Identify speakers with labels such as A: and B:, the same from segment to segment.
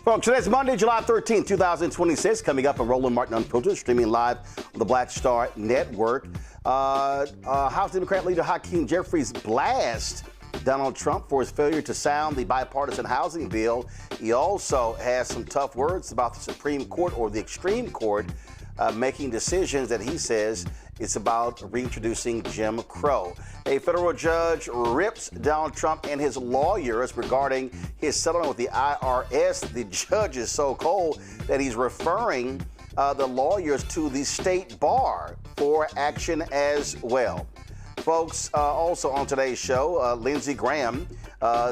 A: Folks, today's Monday, July 13th, 2026. Coming up on Roland Martin Unfiltered, streaming live on the Black Star Network. House Democrat leader Hakeem Jeffries blast Donald Trump for his failure to sound the bipartisan housing bill. He also has some tough words about the Supreme Court or the extreme court making decisions that he says it's about reintroducing Jim Crow. A federal judge rips Donald Trump and his lawyers regarding his settlement with the IRS. The judge is so cold that he's referring the lawyers to the state bar for action as well. Folks, also on today's show, Lindsay Graham,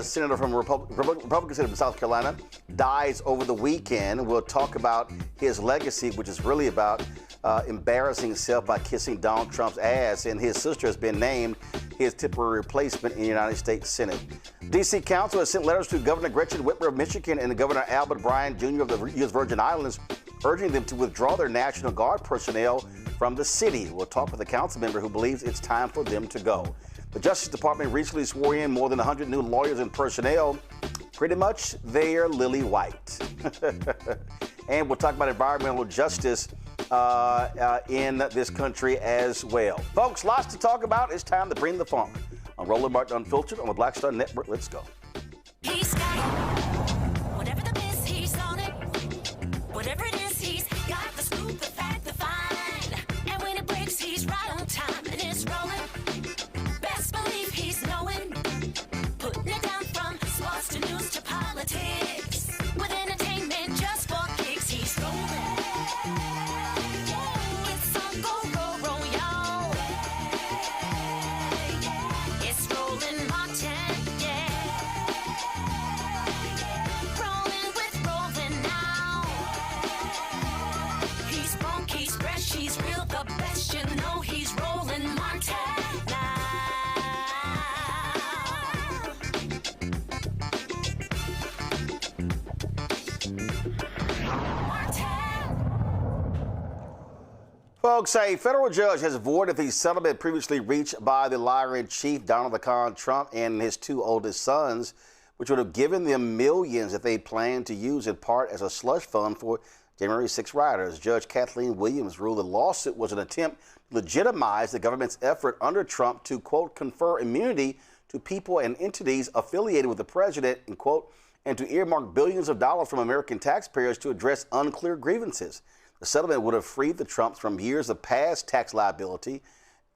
A: senator from Republican Senate from South Carolina, dies over the weekend. We'll talk about his legacy, which is really about embarrassing himself by kissing Donald Trump's ass, and his sister has been named his temporary replacement in the United States Senate. D.C. Council has sent letters to Governor Gretchen Whitmer of Michigan and Governor Albert Bryan Jr. of the U.S. Virgin Islands, urging them to withdraw their National Guard personnel from the city. We'll talk with a council member who believes it's time for them to go. The Justice Department recently swore in more than 100 new lawyers and personnel. Pretty much they're lily white. And we'll talk about environmental justice in this country as well. Folks, lots to talk about. It's time to bring the funk. On Roland Martin Unfiltered on the Black Star Network. Let's go.
B: He's got it. Whatever the miss, he's on it. Whatever it is, he's got the scoop, the fact, the fine. And when it breaks, he's right on time and it's rolling. Best believe he's knowing. Putting it down from sports to news to politics. With entertainment just for kicks, he's rolling. It's on go, roll, roll, y'all. It's Roland Martin, yeah. Rolling with Roland now. He's funky, he's fresh, he's real, the best, you know he's Roland Martin now.
A: Folks, a federal judge has avoided the settlement previously reached by the liar-in-chief, Donald the Con Trump, and his two oldest sons, which would have given them millions that they planned to use in part as a slush fund for January 6 rioters. Judge Kathleen Williams ruled the lawsuit was an attempt to legitimize the government's effort under Trump to, quote, confer immunity to people and entities affiliated with the president, and, quote, and to earmark billions of dollars from American taxpayers to address unclear grievances. The settlement would have freed the Trumps from years of past tax liability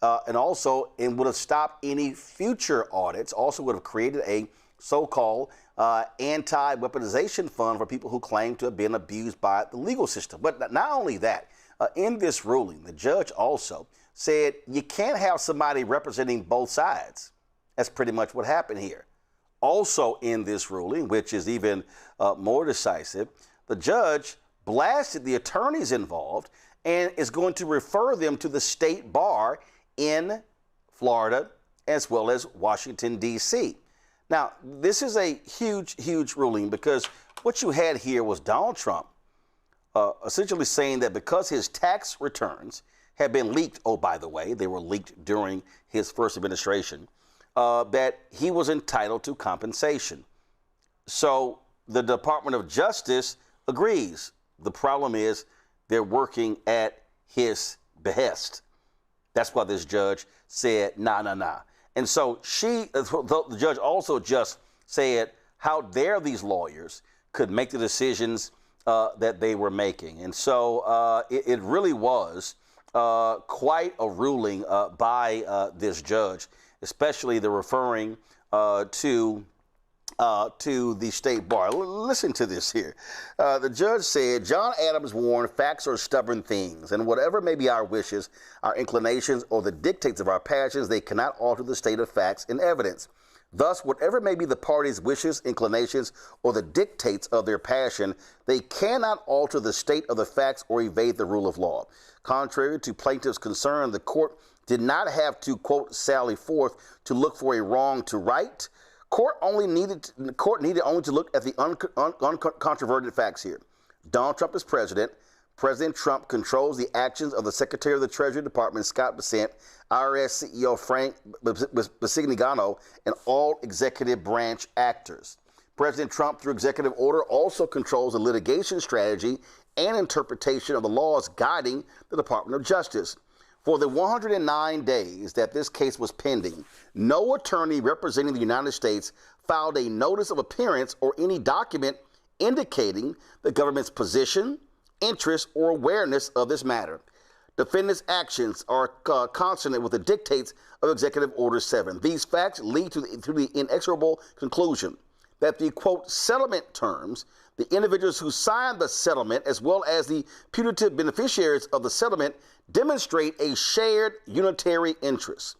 A: and would have stopped any future audits. Also would have created a so-called anti-weaponization fund for people who claim to have been abused by the legal system. But not only that, in this ruling, the judge also said you can't have somebody representing both sides. That's pretty much what happened here. Also in this ruling, which is even more decisive, the judge blasted the attorneys involved and is going to refer them to the state bar in Florida as well as Washington, D.C. Now, this is a huge, huge ruling because what you had here was Donald Trump essentially saying that because his tax returns had been leaked, oh, by the way, they were leaked during his first administration, that he was entitled to compensation. So the Department of Justice agrees. The problem is they're working at his behest. That's why this judge said, nah. And so the judge also just said, how dare these lawyers could make the decisions that they were making. And so it really was quite a ruling by this judge, especially the referring to the state bar. Listen to this here. The judge said, John Adams warned, facts are stubborn things, and whatever may be our wishes, our inclinations, or the dictates of our passions, they cannot alter the state of facts and evidence. Thus, whatever may be the party's wishes, inclinations, or the dictates of their passion, they cannot alter the state of the facts or evade the rule of law. Contrary to plaintiffs' concern, the court did not have to, quote, sally forth to look for a wrong to right. Court needed only to look at the uncontroverted facts here. Donald Trump is president. President Trump controls the actions of the Secretary of the Treasury Department, Scott Bessent, IRS CEO Frank Bisignano, and all executive branch actors. President Trump, through executive order, also controls the litigation strategy and interpretation of the laws guiding the Department of Justice. For the 109 days that this case was pending, no attorney representing the United States filed a notice of appearance or any document indicating the government's position, interest, or awareness of this matter. Defendants' actions are consonant with the dictates of Executive Order 7. These facts lead to the inexorable conclusion that the, quote, settlement terms, the individuals who signed the settlement, as well as the putative beneficiaries of the settlement, demonstrate a shared unitary interest.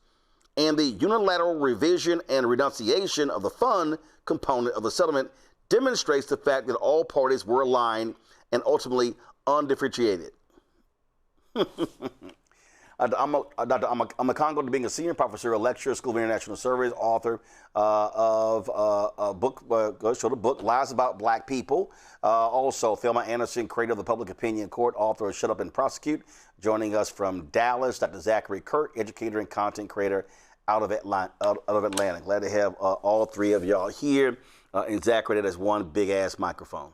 A: And the unilateral revision and renunciation of the fund component of the settlement demonstrates the fact that all parties were aligned and ultimately undifferentiated. Dr. Amakongo, being a senior professor, a lecturer, School of International Service, author of a book, the book Lies About Black People. Also, Thelma Anderson, creator of the Public Opinion Court, author of Shut Up and Prosecute. Joining us from Dallas, Dr. Zachary Kurt, educator and content creator out of Atlanta. Glad to have all three of y'all here. And Zachary, that is one big-ass microphone.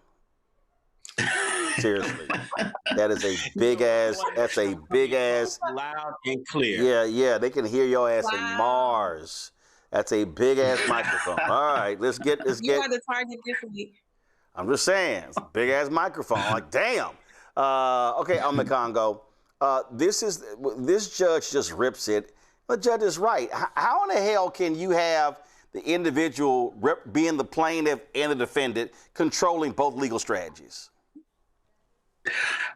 A: Seriously, that is a big ass. That's a big ass.
C: Loud and clear.
A: Yeah. They can hear your ass in Mars. That's a big ass microphone. All right, let's get.
D: You are the target this week.
A: I'm just saying, it's a big ass microphone. Like, damn. Okay, I'm the Congo. This judge just rips it. The judge is right. How in the hell can you have the individual being the plaintiff and the defendant controlling both legal strategies?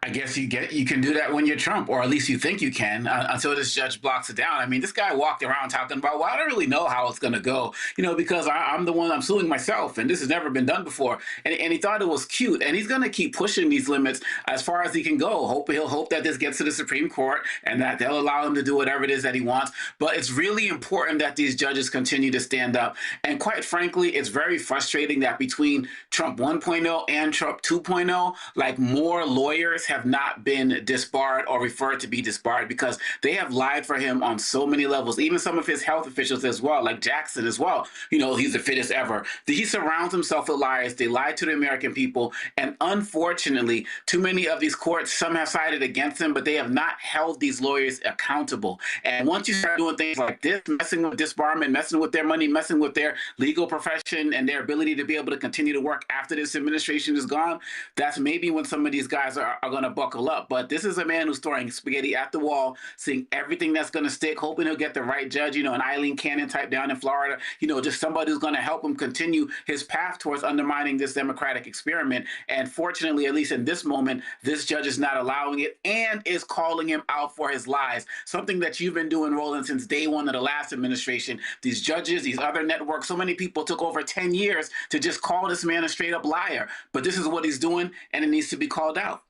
C: I guess you can do that when you're Trump, or at least you think you can, until this judge blocks it down. I mean, this guy walked around talking about, well, I don't really know how it's going to go, because I'm the one, I'm suing myself, and this has never been done before. And he thought it was cute, and he's going to keep pushing these limits as far as he can go. He'll hope that this gets to the Supreme Court and that they'll allow him to do whatever it is that he wants. But it's really important that these judges continue to stand up. And quite frankly, it's very frustrating that between Trump 1.0 and Trump 2.0, like more lawyers have not been disbarred or referred to be disbarred because they have lied for him on so many levels. Even some of his health officials as well, like Jackson as well. He's the fittest ever. He surrounds himself with liars. They lied to the American people. And unfortunately, too many of these courts, some have sided against him, but they have not held these lawyers accountable. And once you start doing things like this, messing with disbarment, messing with their money, messing with their legal profession and their ability to be able to continue to work after this administration is gone, that's maybe when some of these guys are going to buckle up. But this is a man who's throwing spaghetti at the wall, seeing everything that's going to stick, hoping he'll get the right judge, an Eileen Cannon type down in Florida, just somebody who's going to help him continue his path towards undermining this democratic experiment. And fortunately, at least in this moment, this judge is not allowing it and is calling him out for his lies, something that you've been doing, Roland, since day one of the last administration. These judges, these other networks, so many people took over 10 years to just call this man a straight up liar. But this is what he's doing, and it needs to be called out.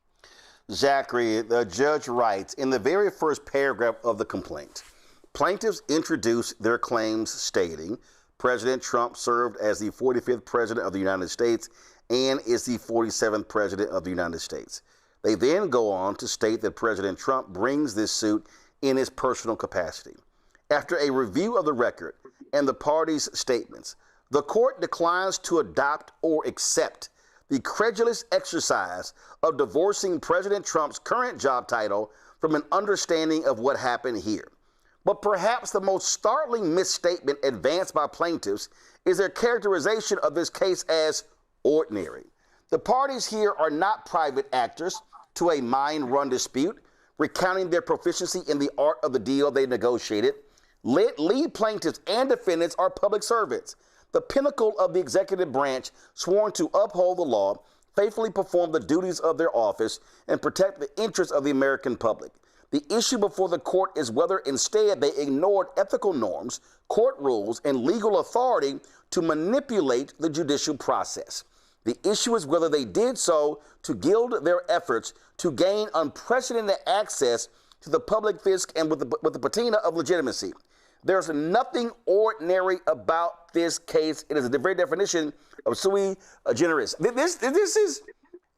A: Zachary, the judge writes, in the very first paragraph of the complaint, plaintiffs introduce their claims stating President Trump served as the 45th president of the United States and is the 47th president of the United States. They then go on to state that President Trump brings this suit in his personal capacity. After a review of the record and the parties' statements, the court declines to adopt or accept the credulous exercise of divorcing President Trump's current job title from an understanding of what happened here. But perhaps the most startling misstatement advanced by plaintiffs is their characterization of this case as ordinary. The parties here are not private actors to a mind-run dispute, recounting their proficiency in the art of the deal they negotiated. Lead plaintiffs and defendants are public servants, the pinnacle of the executive branch, sworn to uphold the law, faithfully perform the duties of their office, and protect the interests of the American public. The issue before the court is whether instead they ignored ethical norms, court rules, and legal authority to manipulate the judicial process. The issue is whether they did so to gild their efforts to gain unprecedented access to the public fisc and with the patina of legitimacy. There's nothing ordinary about this case. It is the very definition of sui generis. This is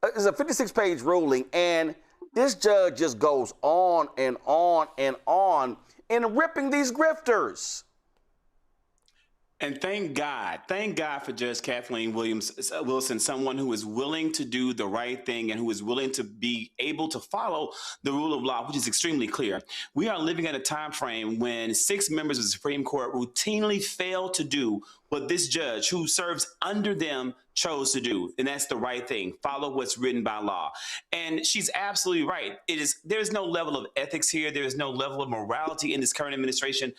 A: a 56-page ruling, and this judge just goes on and on and on in ripping these grifters.
E: And thank God for Judge Kathleen Wilson, someone who is willing to do the right thing and who is willing to be able to follow the rule of law, which is extremely clear. We are living in a time frame when 6 members of the Supreme Court routinely fail to do what this judge who serves under them chose to do. And that's the right thing. Follow what's written by law. And she's absolutely right. There's no level of ethics here. There is no level of morality in this current administration.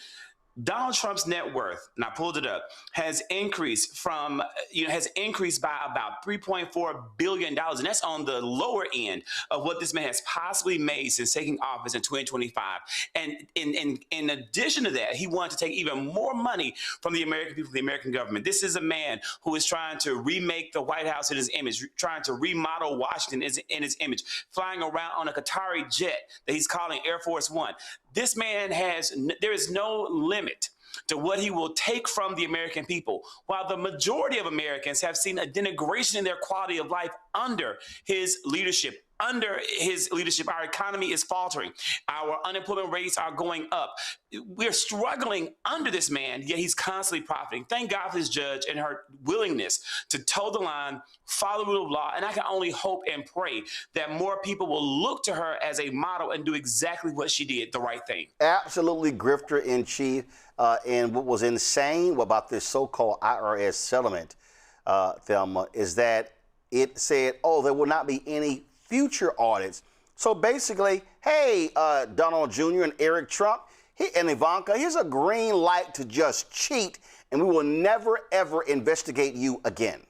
E: Donald Trump's net worth, and I pulled it up, has increased by about $3.4 billion. And that's on the lower end of what this man has possibly made since taking office in 2025. And in addition to that, he wanted to take even more money from the American people, the American government. This is a man who is trying to remake the White House in his image, trying to remodel Washington in his image, flying around on a Qatari jet that he's calling Air Force One. This man there is no limit to what he will take from the American people, while the majority of Americans have seen a denigration in their quality of life under his leadership. Under his leadership, our economy is faltering. Our unemployment rates are going up. We're struggling under this man, yet he's constantly profiting. Thank God for this judge and her willingness to toe the line, follow the rule of law. And I can only hope and pray that more people will look to her as a model and do exactly what she did, the right thing.
A: Absolutely, grifter in chief. And what was insane about this so-called IRS settlement, Thelma, is that it said, there will not be any future audits. So basically, hey, Donald Jr. and Eric Trump and Ivanka, here's a green light to just cheat, and we will never, ever investigate you again.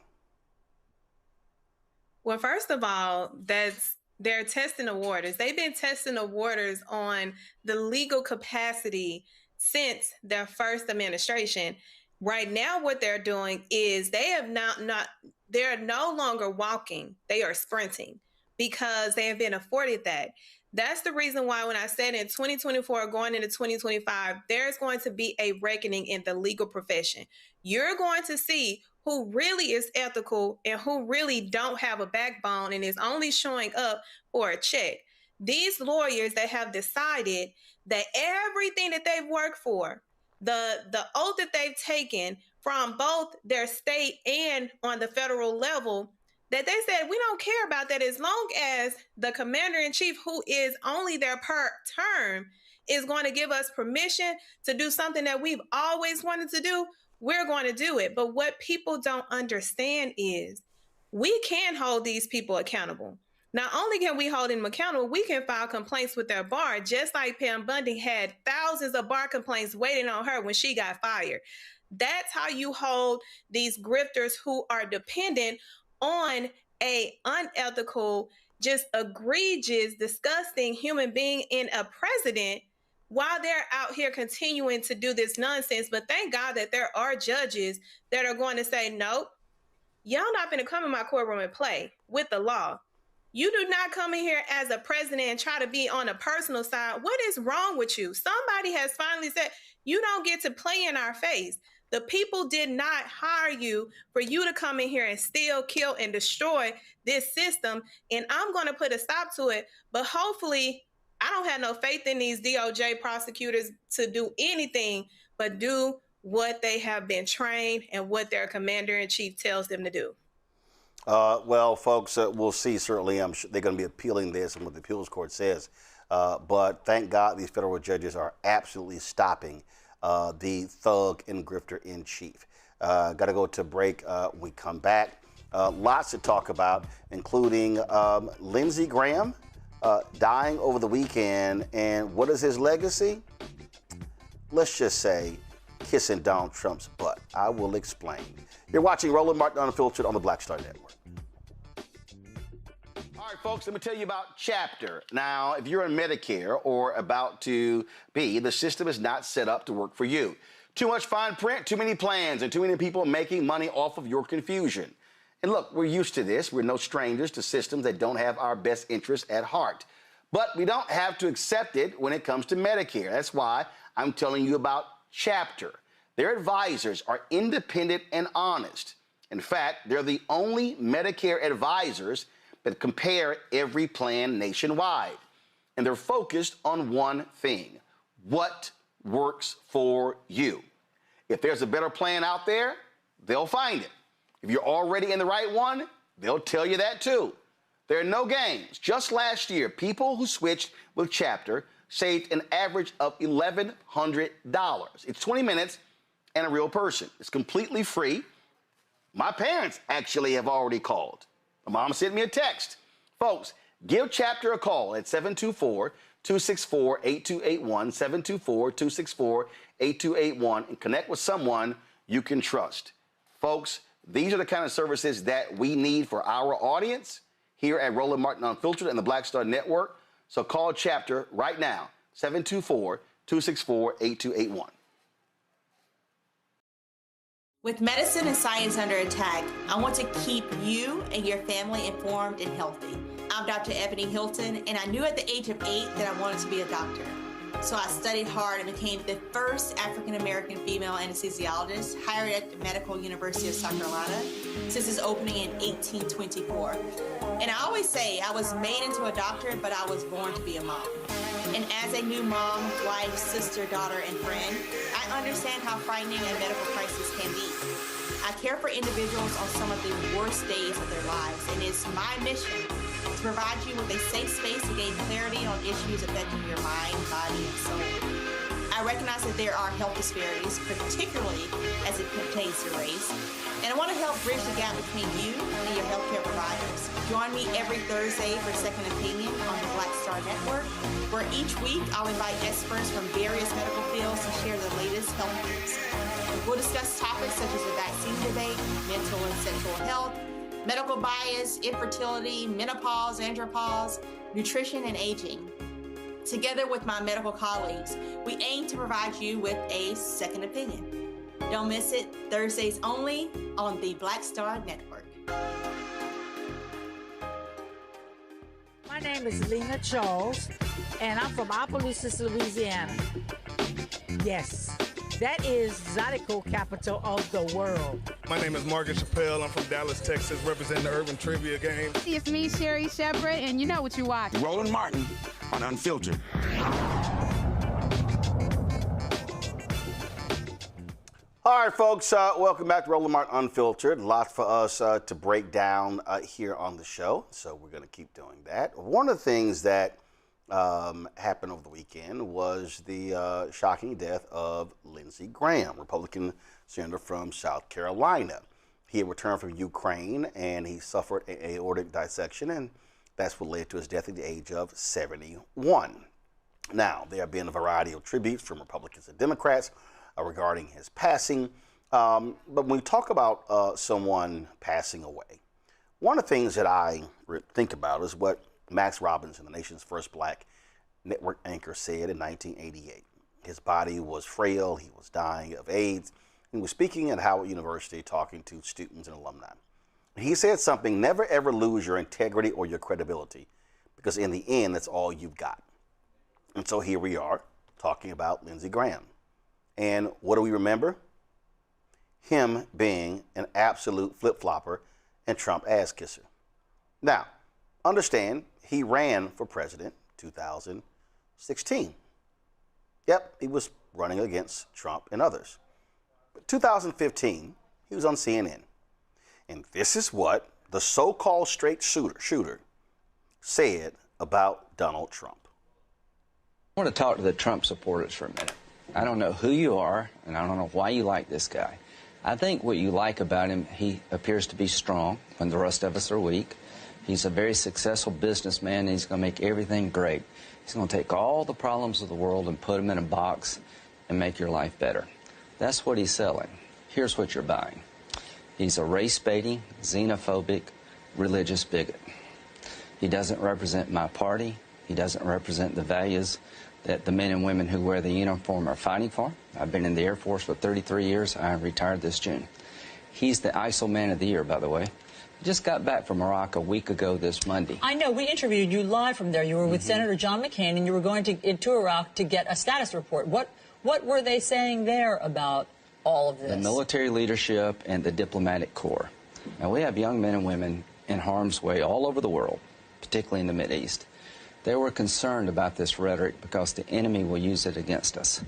D: Well, first of all, they're testing the waters. They've been testing the waters on the legal capacity since their first administration. Right now, what they're doing is they're no longer walking, they are sprinting, because they have been afforded that. That's the reason why when I said in 2024, going into 2025, there's going to be a reckoning in the legal profession. You're going to see who really is ethical and who really don't have a backbone and is only showing up for a check. These lawyers that have decided that everything that they've worked for, the oath that they've taken from both their state and on the federal level, that they said, we don't care about that as long as the commander-in-chief, who is only there per term, is going to give us permission to do something that we've always wanted to do, we're going to do it. But what people don't understand is we can hold these people accountable. Not only can we hold them accountable, we can file complaints with their bar, just like Pam Bundy had thousands of bar complaints waiting on her when she got fired. That's how you hold these grifters who are dependent on a unethical, just egregious, disgusting human being in a president while they're out here continuing to do this nonsense. But thank God that there are judges that are going to say, nope, y'all not going to come in my courtroom and play with the law. You do not come in here as a president and try to be on a personal side. What is wrong with you? Somebody has finally said, you don't get to play in our face. The people did not hire you for you to come in here and steal, kill, and destroy this system. And I'm going to put a stop to it. But hopefully, I don't have no faith in these DOJ prosecutors to do anything but do what they have been trained and what their commander-in-chief tells them to do.
A: Well, folks, we'll see. Certainly, I'm sure they're going to be appealing this and what the appeals court says. But thank God these federal judges are absolutely stopping the thug and grifter in chief. Got to go to break. We come back. Lots to talk about, including Lindsey Graham dying over the weekend. And what is his legacy? Let's just say kissing Donald Trump's butt. I will explain. You're watching Roland Martin Unfiltered on the Black Star Network. All right, folks, let me tell you about Chapter. Now, if you're on Medicare or about to be, the system is not set up to work for you. Too much fine print, too many plans, and too many people making money off of your confusion. And look, we're used to this. We're no strangers to systems that don't have our best interests at heart. But we don't have to accept it when it comes to Medicare. That's why I'm telling you about Chapter. Their advisors are independent and honest. In fact, they're the only Medicare advisors that compare every plan nationwide. And they're focused on one thing: what works for you. If there's a better plan out there, they'll find it. If you're already in the right one, they'll tell you that too. There are no games. Just last year, people who switched with Chapter saved an average of $1,100. It's 20 minutes and a real person. It's completely free. My parents actually have already called. My mom sent me a text. Folks, give Chapter a call at 724-264-8281, 724-264-8281, and connect with someone you can trust. Folks, these are the kind of services that we need for our audience here at Roland Martin Unfiltered and the Black Star Network. So call Chapter right now, 724-264-8281.
F: With medicine and science under attack, I want to keep you and your family informed and healthy. I'm Dr. Ebony Hilton, and I knew at the age of 8 that I wanted to be a doctor. So I studied hard and became the first African-American female anesthesiologist hired at the Medical University of South Carolina since its opening in 1824. And I always say I was made into a doctor, but I was born to be a mom. And as a new mom, wife, sister, daughter, and friend, I understand how frightening a medical crisis can be. I care for individuals on some of the worst days of their lives, and it's my mission to provide you with a safe space to gain clarity on issues affecting your mind, body, and soul. I recognize that there are health disparities, particularly as it pertains to race, and I want to help bridge the gap between you and your healthcare providers. Join me every Thursday for Second Opinion on the Black Star Network, where each week I'll invite experts from various medical fields to share the latest health news. We'll discuss topics such as the vaccine debate, mental and sexual health, medical bias, infertility, menopause, andropause, nutrition, and aging. Together with my medical colleagues, we aim to provide you with a second opinion. Don't miss it, Thursdays only on the Black Star Network.
G: My name is Lena Charles, and I'm from Opelousas, Louisiana. Yes, that is Zydeco capital of the world.
H: My name is Margaret Chappelle. I'm from Dallas, Texas, representing the Urban Trivia Game.
I: It's me, Sherry Shepherd, and you know what you watch.
J: Roland Martin on Unfiltered.
A: All right, folks, welcome back to Roland Martin Unfiltered. Lots for us to break down here on the show, so we're going to keep doing that. One of the things that happened over the weekend was the shocking death of Lindsey Graham, Republican senator from South Carolina. He had returned from Ukraine, and he suffered an aortic dissection, and that's what led to his death at the age of 71. Now, there have been a variety of tributes from Republicans and Democrats regarding his passing. But when we talk about someone passing away, one of the things that I think about is what Max Robinson, the nation's first black network anchor, said in 1988. His body was frail, he was dying of AIDS. He was speaking at Howard University talking to students and alumni. He said something: never ever lose your integrity or your credibility, because in the end, that's all you've got. And so here we are talking about Lindsey Graham. And what do we remember? Him being an absolute flip-flopper and Trump ass kisser. Now, understand, he ran for president 2016. Yep, he was running against Trump and others. But 2015, he was on CNN. And this is what the so-called straight shooter said about Donald Trump.
K: I want to talk to the Trump supporters for a minute. I don't know who you are, and I don't know why you like this guy. I think what you like about him, he appears to be strong when the rest of us are weak. He's a very successful businessman, and he's going to make everything great. He's going to take all the problems of the world and put them in a box and make your life better. That's what he's selling. Here's what you're buying. He's a race-baiting, xenophobic, religious bigot. He doesn't represent my party. He doesn't represent the values that the men and women who wear the uniform are fighting for. I've been in the Air Force for 33 years. I retired this June. He's the ISIL Man of the Year, by the way. He just got back from Iraq a week ago this Monday.
L: I know. We interviewed you live from there. You were with Senator John McCain, and you were going to Iraq to get a status report. What were they saying there about all of this?
K: The military leadership and the diplomatic corps. Now, we have young men and women in harm's way all over the world, particularly in the Mideast. They were concerned about this rhetoric because the enemy will use it against us.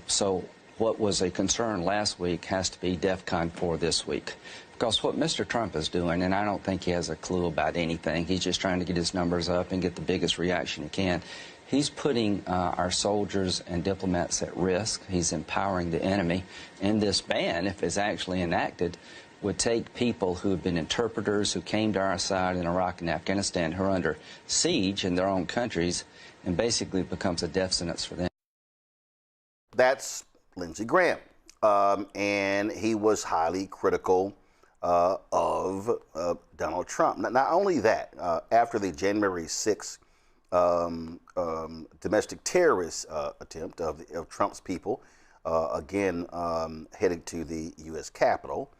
K: So what was a concern last week has to be DEFCON 4 this week. Because what Mr. Trump is doing, and I don't think he has a clue about anything, he's just trying to get his numbers up and get the biggest reaction he can. He's putting our soldiers and diplomats at risk. He's empowering the enemy. And this ban, if it's actually enacted, would take people who have been interpreters, who came to our side in Iraq and Afghanistan, who are under siege in their own countries, and basically becomes a death sentence for them.
A: That's Lindsey Graham. And he was highly critical of Donald Trump. Not only that, after the January 6th domestic terrorist attempt of Trump's people, again headed to the U.S. Capitol,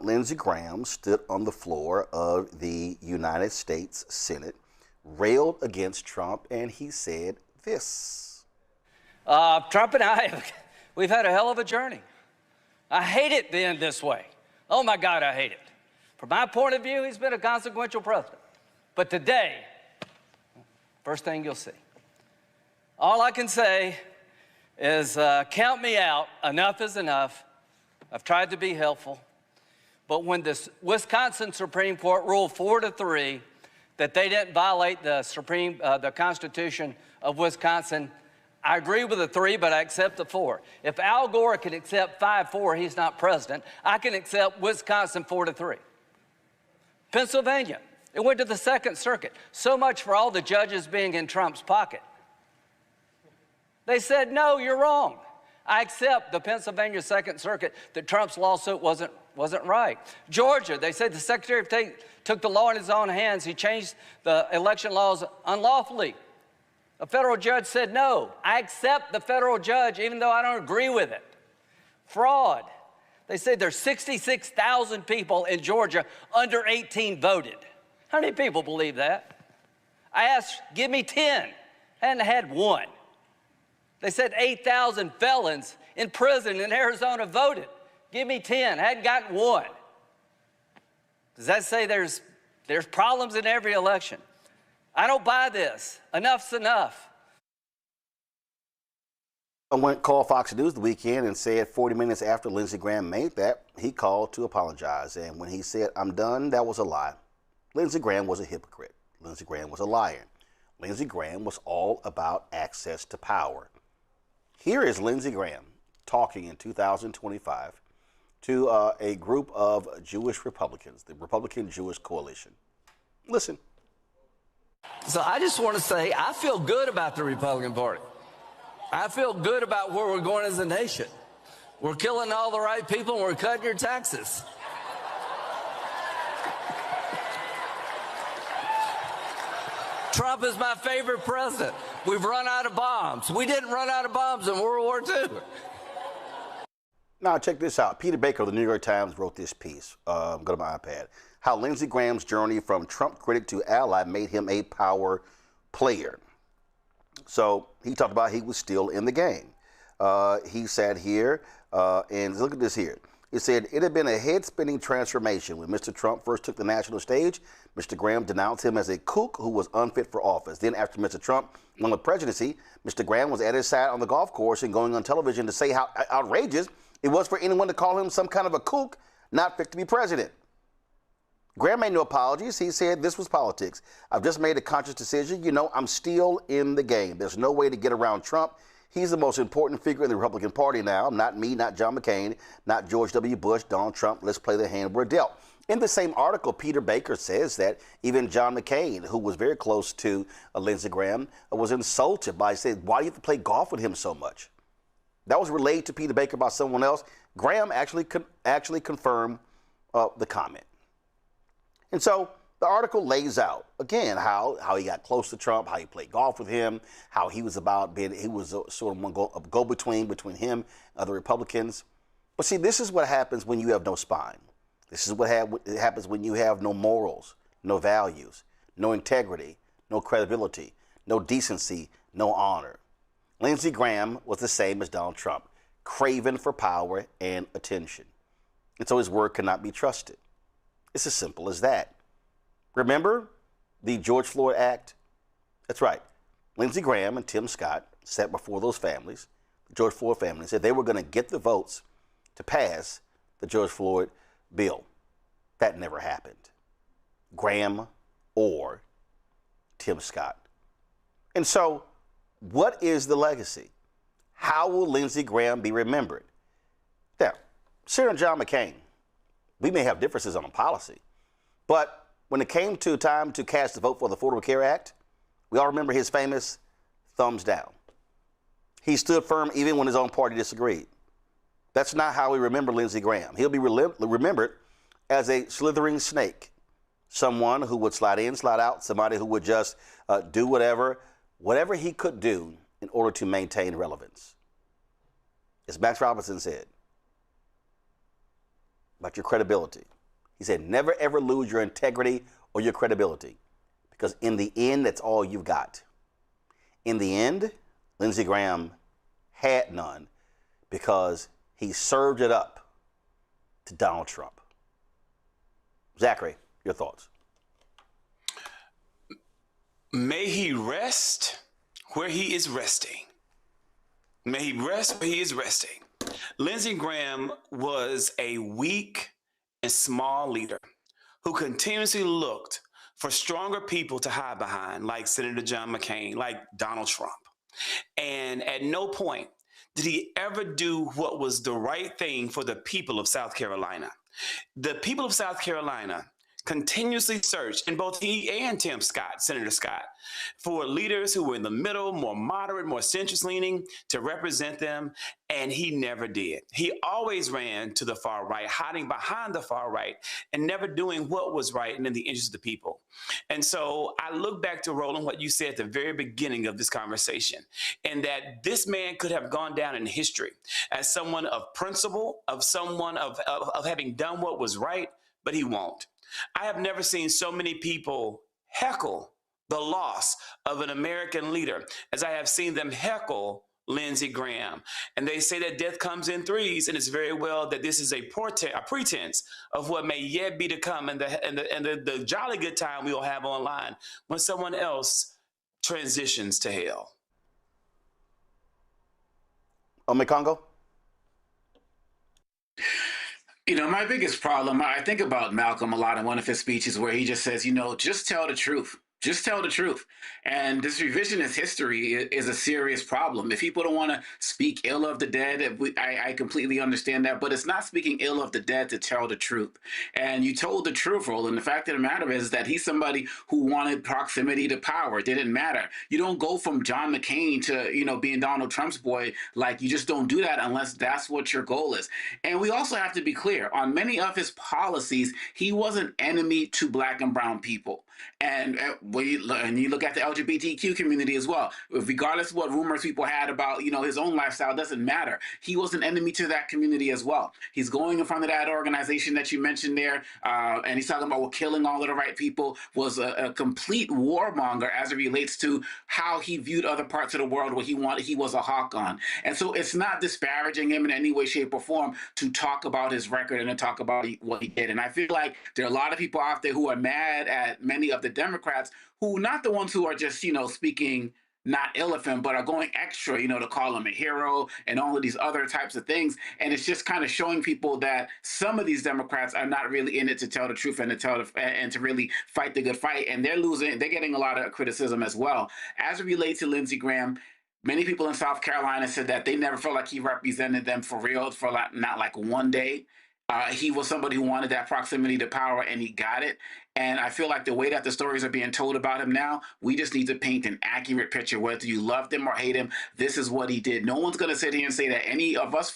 A: Lindsey Graham stood on the floor of the United States Senate, railed against Trump, and he said this.
M: Trump and I, we've had a hell of a journey. I hate it being this way. Oh my God, I hate it. From my point of view, he's been a consequential president. But today, first thing you'll see. All I can say is count me out. Enough is enough. I've tried to be helpful. But when the Wisconsin Supreme Court ruled 4-3 that they didn't violate the Constitution of Wisconsin, I agree with the 3, but I accept the 4. If Al Gore can accept 5-4, he's not president. I can accept Wisconsin 4-3. Pennsylvania, it went to the Second Circuit. So much for all the judges being in Trump's pocket. They said, no, you're wrong. I accept the Pennsylvania Second Circuit that Trump's lawsuit wasn't right. Georgia, they said the Secretary of State took the law in his own hands. He changed the election laws unlawfully. A federal judge said, no, I accept the federal judge even though I don't agree with it. Fraud. They said there's 66,000 people in Georgia under 18 voted. How many people believe that? I asked, give me 10. Hadn't had one. They said 8,000 felons in prison in Arizona voted. Give me 10. Hadn't gotten one. Does that say there's problems in every election? I don't buy this. Enough's enough.
A: I went call Fox News the weekend and said 40 minutes after Lindsey Graham made that, he called to apologize. And when he said, I'm done, that was a lie. Lindsey Graham was a hypocrite. Lindsey Graham was a liar. Lindsey Graham was all about access to power. Here is Lindsey Graham talking in 2025 to a group of Jewish Republicans, the Republican Jewish Coalition. Listen.
N: So I just want to say I feel good about the Republican Party. I feel good about where we're going as a nation. We're killing all the right people and we're cutting your taxes. Trump is my favorite president. We've run out of bombs. We didn't run out of bombs in World War II.
A: Now, check this out. Peter Baker of the New York Times wrote this piece. Go to my iPad. How Lindsey Graham's journey from Trump critic to ally made him a power player. So he talked about he was still in the game. He sat here, and look at this here. He said, it had been a head-spinning transformation. When Mr. Trump first took the national stage, Mr. Graham denounced him as a kook who was unfit for office. Then after Mr. Trump won the presidency, Mr. Graham was at his side on the golf course and going on television to say how outrageous it was for anyone to call him some kind of a kook not fit to be president. Graham made no apologies. He said this was politics. I've just made a conscious decision. You know, I'm still in the game. There's no way to get around Trump. He's the most important figure in the Republican Party now. Not me, not John McCain, not George W. Bush, Donald Trump. Let's play the hand we're dealt. In the same article, Peter Baker says that even John McCain, who was very close to Lindsey Graham, was insulted by saying, why do you have to play golf with him so much? That was relayed to Peter Baker by someone else. Graham actually confirmed the comment. And so the article lays out, again, how he got close to Trump, how he played golf with him, how he was sort of one go-between between him and other Republicans. But see, this is what happens when you have no spine. This is what happens when you have no morals, no values, no integrity, no credibility, no decency, no honor. Lindsey Graham was the same as Donald Trump, craving for power and attention. And so his word cannot be trusted. It's as simple as that. Remember the George Floyd Act? That's right. Lindsey Graham and Tim Scott sat before those families. the George Floyd family, and said they were going to get the votes to pass the George Floyd bill. That never happened. Graham or Tim Scott. And so, what is the legacy? How will Lindsey Graham be remembered? Now, Senator John McCain, we may have differences on policy, but when it came to time to cast the vote for the Affordable Care Act, we all remember his famous thumbs down. He stood firm even when his own party disagreed. That's not how we remember Lindsey Graham. He'll be remembered as a slithering snake, someone who would slide in, slide out, somebody who would just do whatever he could do in order to maintain relevance. As Max Robinson said about your credibility, he said, never ever lose your integrity or your credibility, because in the end, that's all you've got. In the end, Lindsey Graham had none because he served it up to Donald Trump. Zachary, your thoughts?
E: May he rest where he is resting. May he rest where he is resting. Lindsey Graham was a weak and small leader who continuously looked for stronger people to hide behind, like Senator John McCain, like Donald Trump. And at no point did he ever do what was the right thing for the people of South Carolina. The people of South Carolina continuously searched, and both he and Tim Scott, Senator Scott, for leaders who were in the middle, more moderate, more centrist-leaning to represent them, and he never did. He always ran to the far right, hiding behind the far right, and never doing what was right and in the interest of the people. And so I look back to, Roland, what you said at the very beginning of this conversation, and that this man could have gone down in history as someone of principle, of someone of having done what was right, but he won't. I have never seen so many people heckle the loss of an American leader as I have seen them heckle Lindsey Graham. And they say that death comes in threes, and it's very well that this is a pretense of what may yet be to come, and the jolly good time we will have online when someone else transitions to hell.
A: Congo?
C: You know, my biggest problem, I think about Malcolm a lot in one of his speeches where he just says, you know, just tell the truth. Just tell the truth. And this revisionist history is a serious problem. If people don't want to speak ill of the dead, I completely understand that. But it's not speaking ill of the dead to tell the truth. And you told the truth, Roland. The fact of the matter is that he's somebody who wanted proximity to power. It didn't matter. You don't go from John McCain to, you know, being Donald Trump's boy. Like, you just don't do that unless that's what your goal is. And we also have to be clear. On many of his policies, he was an enemy to Black and brown people. And when you look at the LGBTQ community as well, regardless of what rumors people had about, you know, his own lifestyle, doesn't matter. He was an enemy to that community as well. He's going in front of that organization that you mentioned there, and he's talking about, well, killing all of the right people, was a complete warmonger as it relates to how he viewed other parts of the world where he was a hawk on. And so it's not disparaging him in any way, shape, or form to talk about his record and to talk about what he did. And I feel like there are a lot of people out there who are mad at many of the Democrats who, not the ones who are just, you know, speaking not ill of him, but are going extra, you know, to call him a hero and all of these other types of things. And it's just kind of showing people that some of these Democrats are not really in it to tell the truth and to really fight the good fight. And they're getting a lot of criticism as well. As it relates to Lindsey Graham, many people in South Carolina said that they never felt like he represented them for real, for not like one day. He was somebody who wanted that proximity to power, and he got it. And I feel like the way that the stories are being told about him now, we just need to paint an accurate picture. Whether you loved him or hate him, this is what he did. No one's going to sit here and say that any of us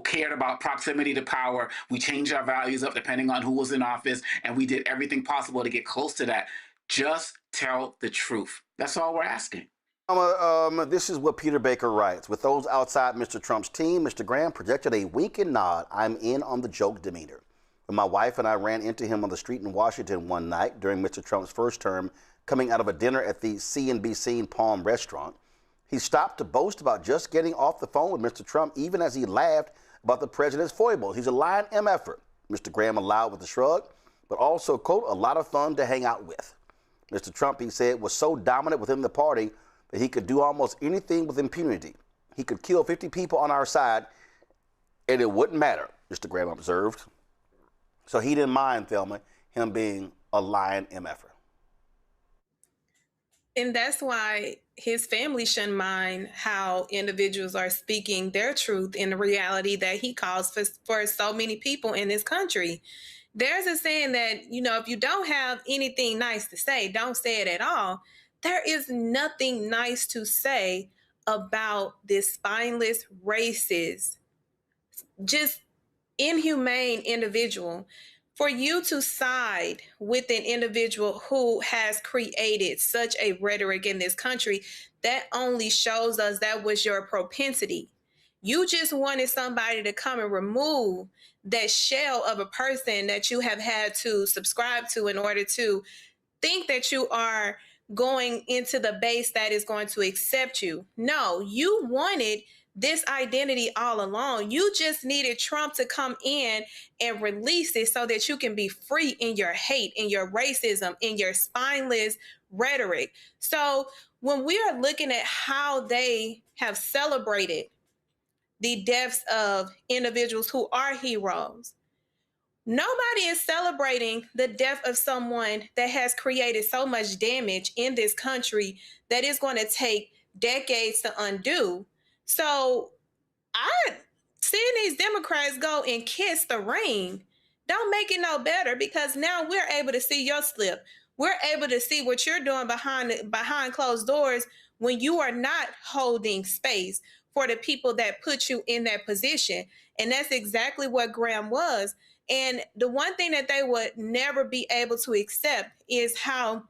C: cared about proximity to power. We changed our values up depending on who was in office, and we did everything possible to get close to that. Just tell the truth. That's all we're asking.
A: This is what Peter Baker writes. With those outside Mr. Trump's team, Mr. Graham projected a wink and nod, I'm in on the joke demeanor. When my wife and I ran into him on the street in Washington one night during Mr. Trump's first term, coming out of a dinner at the CNBC in Palm restaurant, he stopped to boast about just getting off the phone with Mr. Trump, even as he laughed about the president's foibles. He's a lying MFer, Mr. Graham allowed with a shrug, but also, quote, a lot of fun to hang out with. Mr. Trump, he said, was so dominant within the party that he could do almost anything with impunity. He could kill 50 people on our side, and it wouldn't matter, Mr. Graham observed. So he didn't mind, Thelma, him being a lying MFer.
D: And that's why his family shouldn't mind how individuals are speaking their truth in the reality that he caused for so many people in this country. There's a saying that, you know, if you don't have anything nice to say, don't say it at all. There is nothing nice to say about this spineless, racist, just inhumane individual. For you to side with an individual who has created such a rhetoric in this country, that only shows us that was your propensity. You just wanted somebody to come and remove that shell of a person that you have had to subscribe to in order to think that you are going into the base that is going to accept you. No, you wanted this identity all along. You just needed Trump to come in and release it so that you can be free in your hate, in your racism, in your spineless rhetoric. So when we are looking at how they have celebrated the deaths of individuals who are heroes, nobody is celebrating the death of someone that has created so much damage in this country that is going to take decades to undo. So seeing these Democrats go and kiss the ring don't make it no better, because now we're able to see your slip. We're able to see what you're doing behind closed doors when you are not holding space for the people that put you in that position. And that's exactly what Graham was. And the one thing that they would never be able to accept is how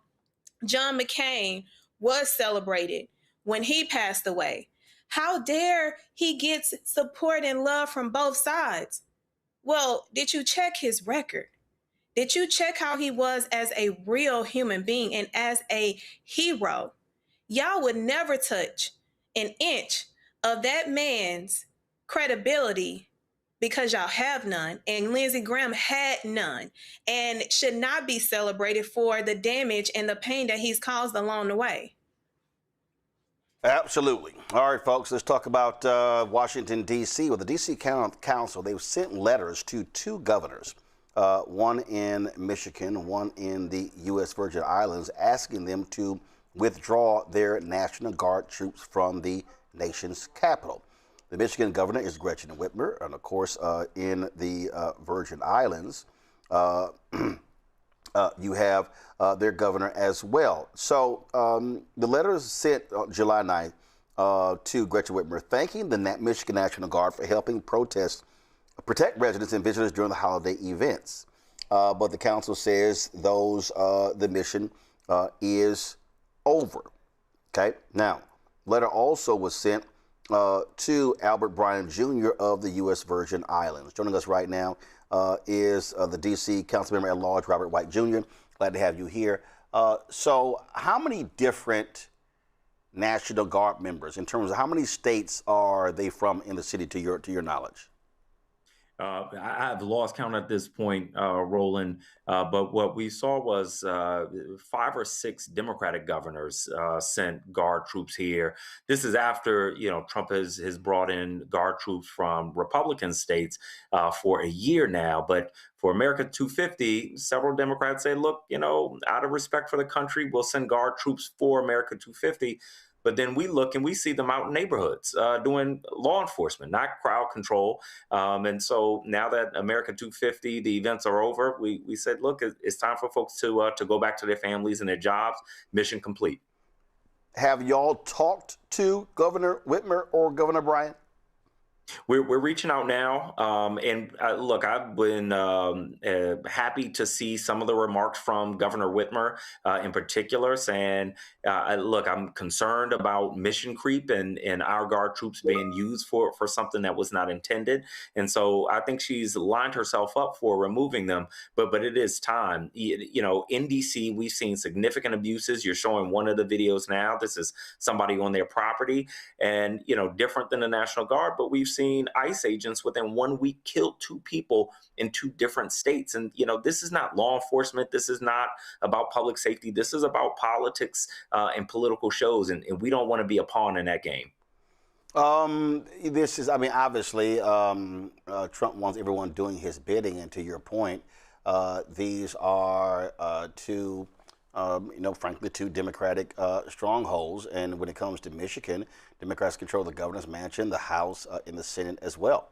D: John McCain was celebrated when he passed away. How dare he gets support and love from both sides? Well, did you check his record? Did you check how he was as a real human being and as a hero? Y'all would never touch an inch of that man's credibility because y'all have none, and Lindsey Graham had none, and should not be celebrated for the damage and the pain that he's caused along the way.
A: Absolutely. All right, folks, let's talk about Washington, D.C. Well, the D.C. Council, they've sent letters to two governors, one in Michigan, one in the U.S. Virgin Islands, asking them to withdraw their National Guard troops from the nation's capital. The Michigan governor is Gretchen Whitmer, and of course, in the Virgin Islands, you have their governor as well. So the letter is sent July 9th to Gretchen Whitmer, thanking the Michigan National Guard for helping protect residents and visitors during the holiday events. But the council says the mission is over. Okay. Now, letter also was sent to Albert Bryan Jr. of the U.S. Virgin Islands. Joining us right now is the D.C. Councilmember at Large, Robert White Jr. Glad to have you here. So how many different National Guard members, in terms of how many states are they from in the city, to your knowledge?
O: I've lost count at this point, Roland, but what we saw was 5 or 6 Democratic governors sent Guard troops here. This is after, Trump has brought in Guard troops from Republican states for a year now. But for America 250, several Democrats say, look, out of respect for the country, we'll send Guard troops for America 250. But then we look and we see them out in neighborhoods doing law enforcement, not crowd control. And so now that America 250, the events are over, we said, look, it's time for folks to go back to their families and their jobs. Mission complete.
A: Have y'all talked to Governor Whitmer or Governor Bryan?
O: We're reaching out now, and look, I've been happy to see some of the remarks from Governor Whitmer in particular, saying, look, I'm concerned about mission creep and our Guard troops being used for something that was not intended. And so I think she's lined herself up for removing them, but it is time. In D.C., we've seen significant abuses. You're showing one of the videos now. This is somebody on their property, and, different than the National Guard, but we've seen ICE agents within 1 week kill 2 people in 2 different states. And, this is not law enforcement. This is not about public safety. This is about politics and political shows. And we don't want to be a pawn in that game.
A: This is, I mean, obviously, Trump wants everyone doing his bidding. And to your point, these are two, frankly, two Democratic strongholds. And when it comes to Michigan, Democrats control the governor's mansion, the House, and the Senate as well.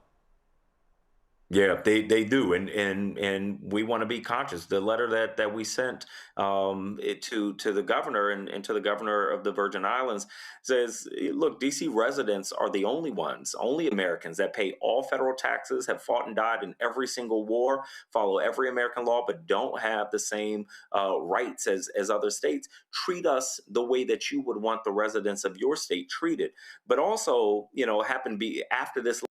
O: Yeah, they do, and we want to be conscious. The letter that we sent to the governor and to the governor of the Virgin Islands says, look, DC residents are the only Americans that pay all federal taxes, have fought and died in every single war, follow every American law, but don't have the same rights as other states. Treat us the way that you would want the residents of your state treated. But also, happen to be after this.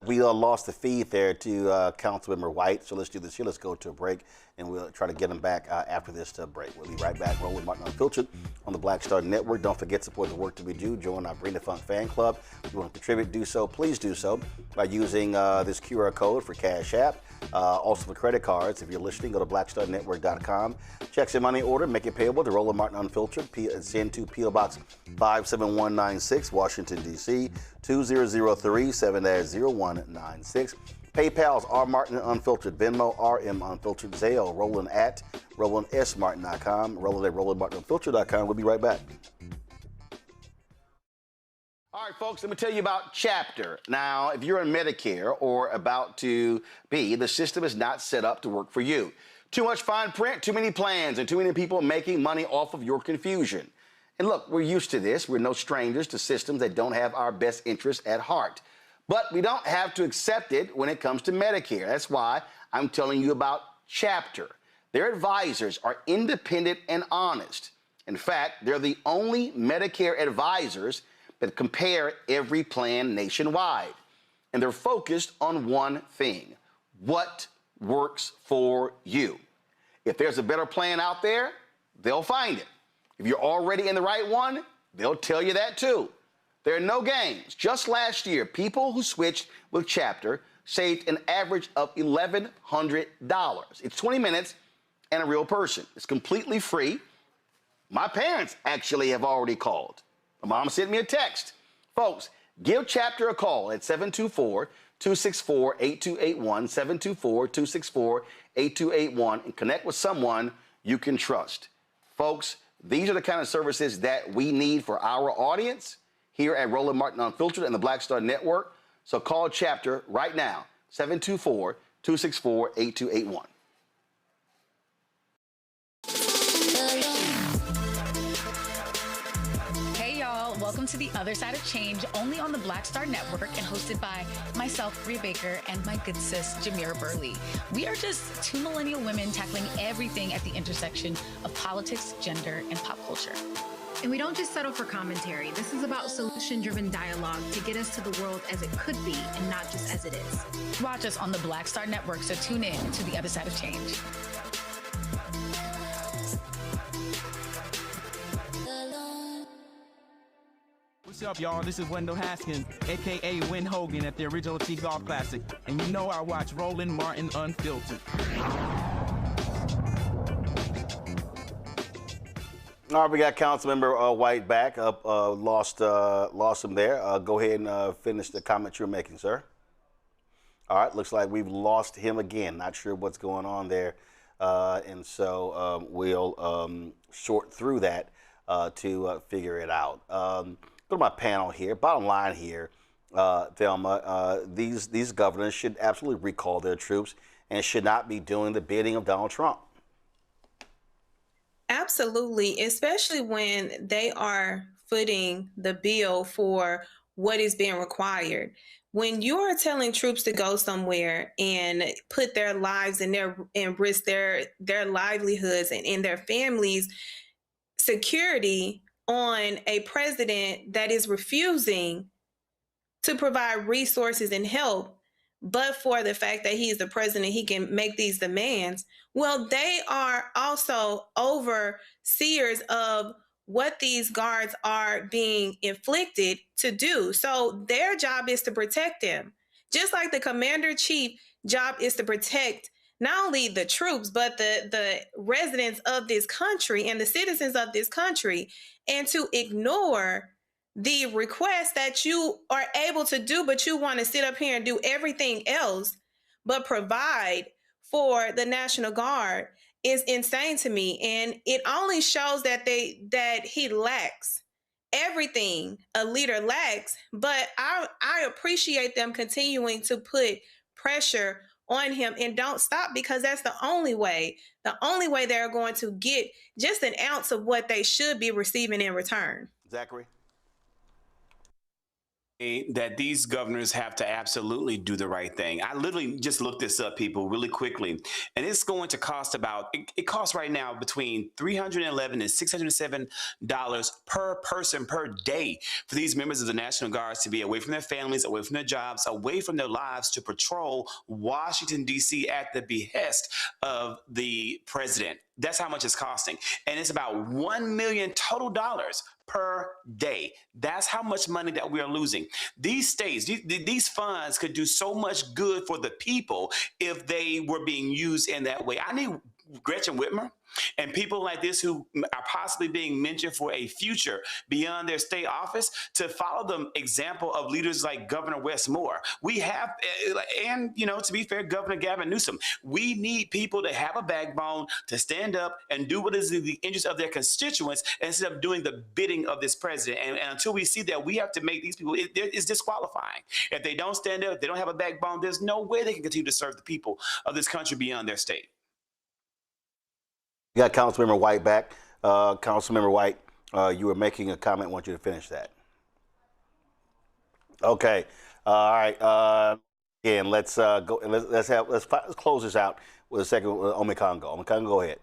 A: We lost the feed there to Councilmember White, so let's do this here. Let's go to a break, and we'll try to get him back after this break. We'll be right back. Rolling Martin Unfiltered on the Black Star Network. Don't forget to support the work that we do. Join our Bring the Funk fan club. If you want to contribute, do so. Please do so by using this QR code for Cash App. Also for credit cards. If you're listening, go to blackstarnetwork.com. Check your money order, make it payable to Roland Martin Unfiltered. Send to P.O. Box 57196, Washington, D.C. 2003 7-0196. PayPal's R Martin Unfiltered, Venmo RM Unfiltered, Zelle, Roland at RolandSMartin.com, Roland at RolandMartinUnfiltered.com. We'll be right back. All right, folks, let me tell you about Chapter. Now, if you're on Medicare or about to be, the system is not set up to work for you. Too much fine print, too many plans, and too many people making money off of your confusion. And look, we're used to this. We're no strangers to systems that don't have our best interests at heart. But we don't have to accept it when it comes to Medicare. That's why I'm telling you about Chapter. Their advisors are independent and honest. In fact, they're the only Medicare advisors that compare every plan nationwide. And they're focused on one thing: what works for you. If there's a better plan out there, they'll find it. If you're already in the right one, they'll tell you that too. There are no games. Just last year, people who switched with Chapter saved an average of $1,100. It's 20 minutes and a real person. It's completely free. My parents actually have already called. My mom sent me a text. Folks, give Chapter a call at 724-264-8281, 724-264-8281, and connect with someone you can trust. Folks, these are the kind of services that we need for our audience here at Roland Martin Unfiltered and the Black Star Network. So call Chapter right now, 724-264-8281.
P: Welcome to The Other Side of Change, only on the Black Star Network and hosted by myself, Bria Baker, and my good sis, Jamira Burley. We are just two millennial women tackling everything at the intersection of politics, gender, and pop culture.
Q: And we don't just settle for commentary. This is about solution-driven dialogue to get us to the world as it could be and not just as it is.
P: Watch us on the Black Star Network, so tune in to The Other Side of Change.
R: What's up, y'all? This is Wendell Haskins, a.k.a. Win Hogan at the Original T Golf Classic. And you know I watch Roland Martin Unfiltered.
A: All right, we got Councilmember White back. Lost him there. Go ahead and finish the comment you're making, sir. All right, looks like we've lost him again. Not sure what's going on there. And so we'll sort through that to figure it out. Go to my panel here. Bottom line here, Thelma, these governors should absolutely recall their troops and should not be doing the bidding of Donald Trump.
D: Absolutely, especially when they are footing the bill for what is being required. When you are telling troops to go somewhere and put their lives and risk their livelihoods and their families' security on a president that is refusing to provide resources and help, but for the fact that he's the president, he can make these demands. Well, they are also overseers of what these guards are being inflicted to do. So their job is to protect them. Just like the commander-in-chief job is to protect not only the troops, but the residents of this country and the citizens of this country, and to ignore the request that you are able to do, but you want to sit up here and do everything else but provide for the National Guard is insane to me. And it only shows that he lacks everything a leader lacks. But I appreciate them continuing to put pressure on him and don't stop, because that's the only way they're going to get just an ounce of what they should be receiving in return.
A: Zachary?
E: That these governors have to absolutely do the right thing. I literally just looked this up, people, really quickly, and it's going to cost it costs right now between $311 and $607 per person per day for these members of the National Guards to be away from their families, away from their jobs, away from their lives to patrol Washington, D.C. at the behest of the president. That's how much it's costing. And it's about $1 million total dollars per day. That's how much money that we are losing. These states, these funds could do so much good for the people if they were being used in that way. I need Gretchen Whitmer and people like this who are possibly being mentioned for a future beyond their state office to follow the example of leaders like Governor Wes Moore. We have, and to be fair, Governor Gavin Newsom. We need people to have a backbone, to stand up and do what is in the interest of their constituents instead of doing the bidding of this president. And until we see that, we have to make these people, it's disqualifying. If they don't stand up, if they don't have a backbone, there's no way they can continue to serve the people of this country beyond their state.
A: You got Councilmember White back. Councilmember White, you were making a comment. I want you to finish that. Okay. All right. Again, let's go. Let's close this out with a second. Omekongo. Omekongo, go ahead.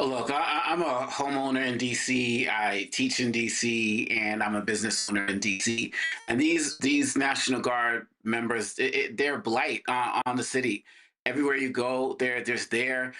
C: Look, I'm a homeowner in D.C., I teach in D.C., and I'm a business owner in D.C. And these National Guard members, they're blight on the city. Everywhere you go, they're just there.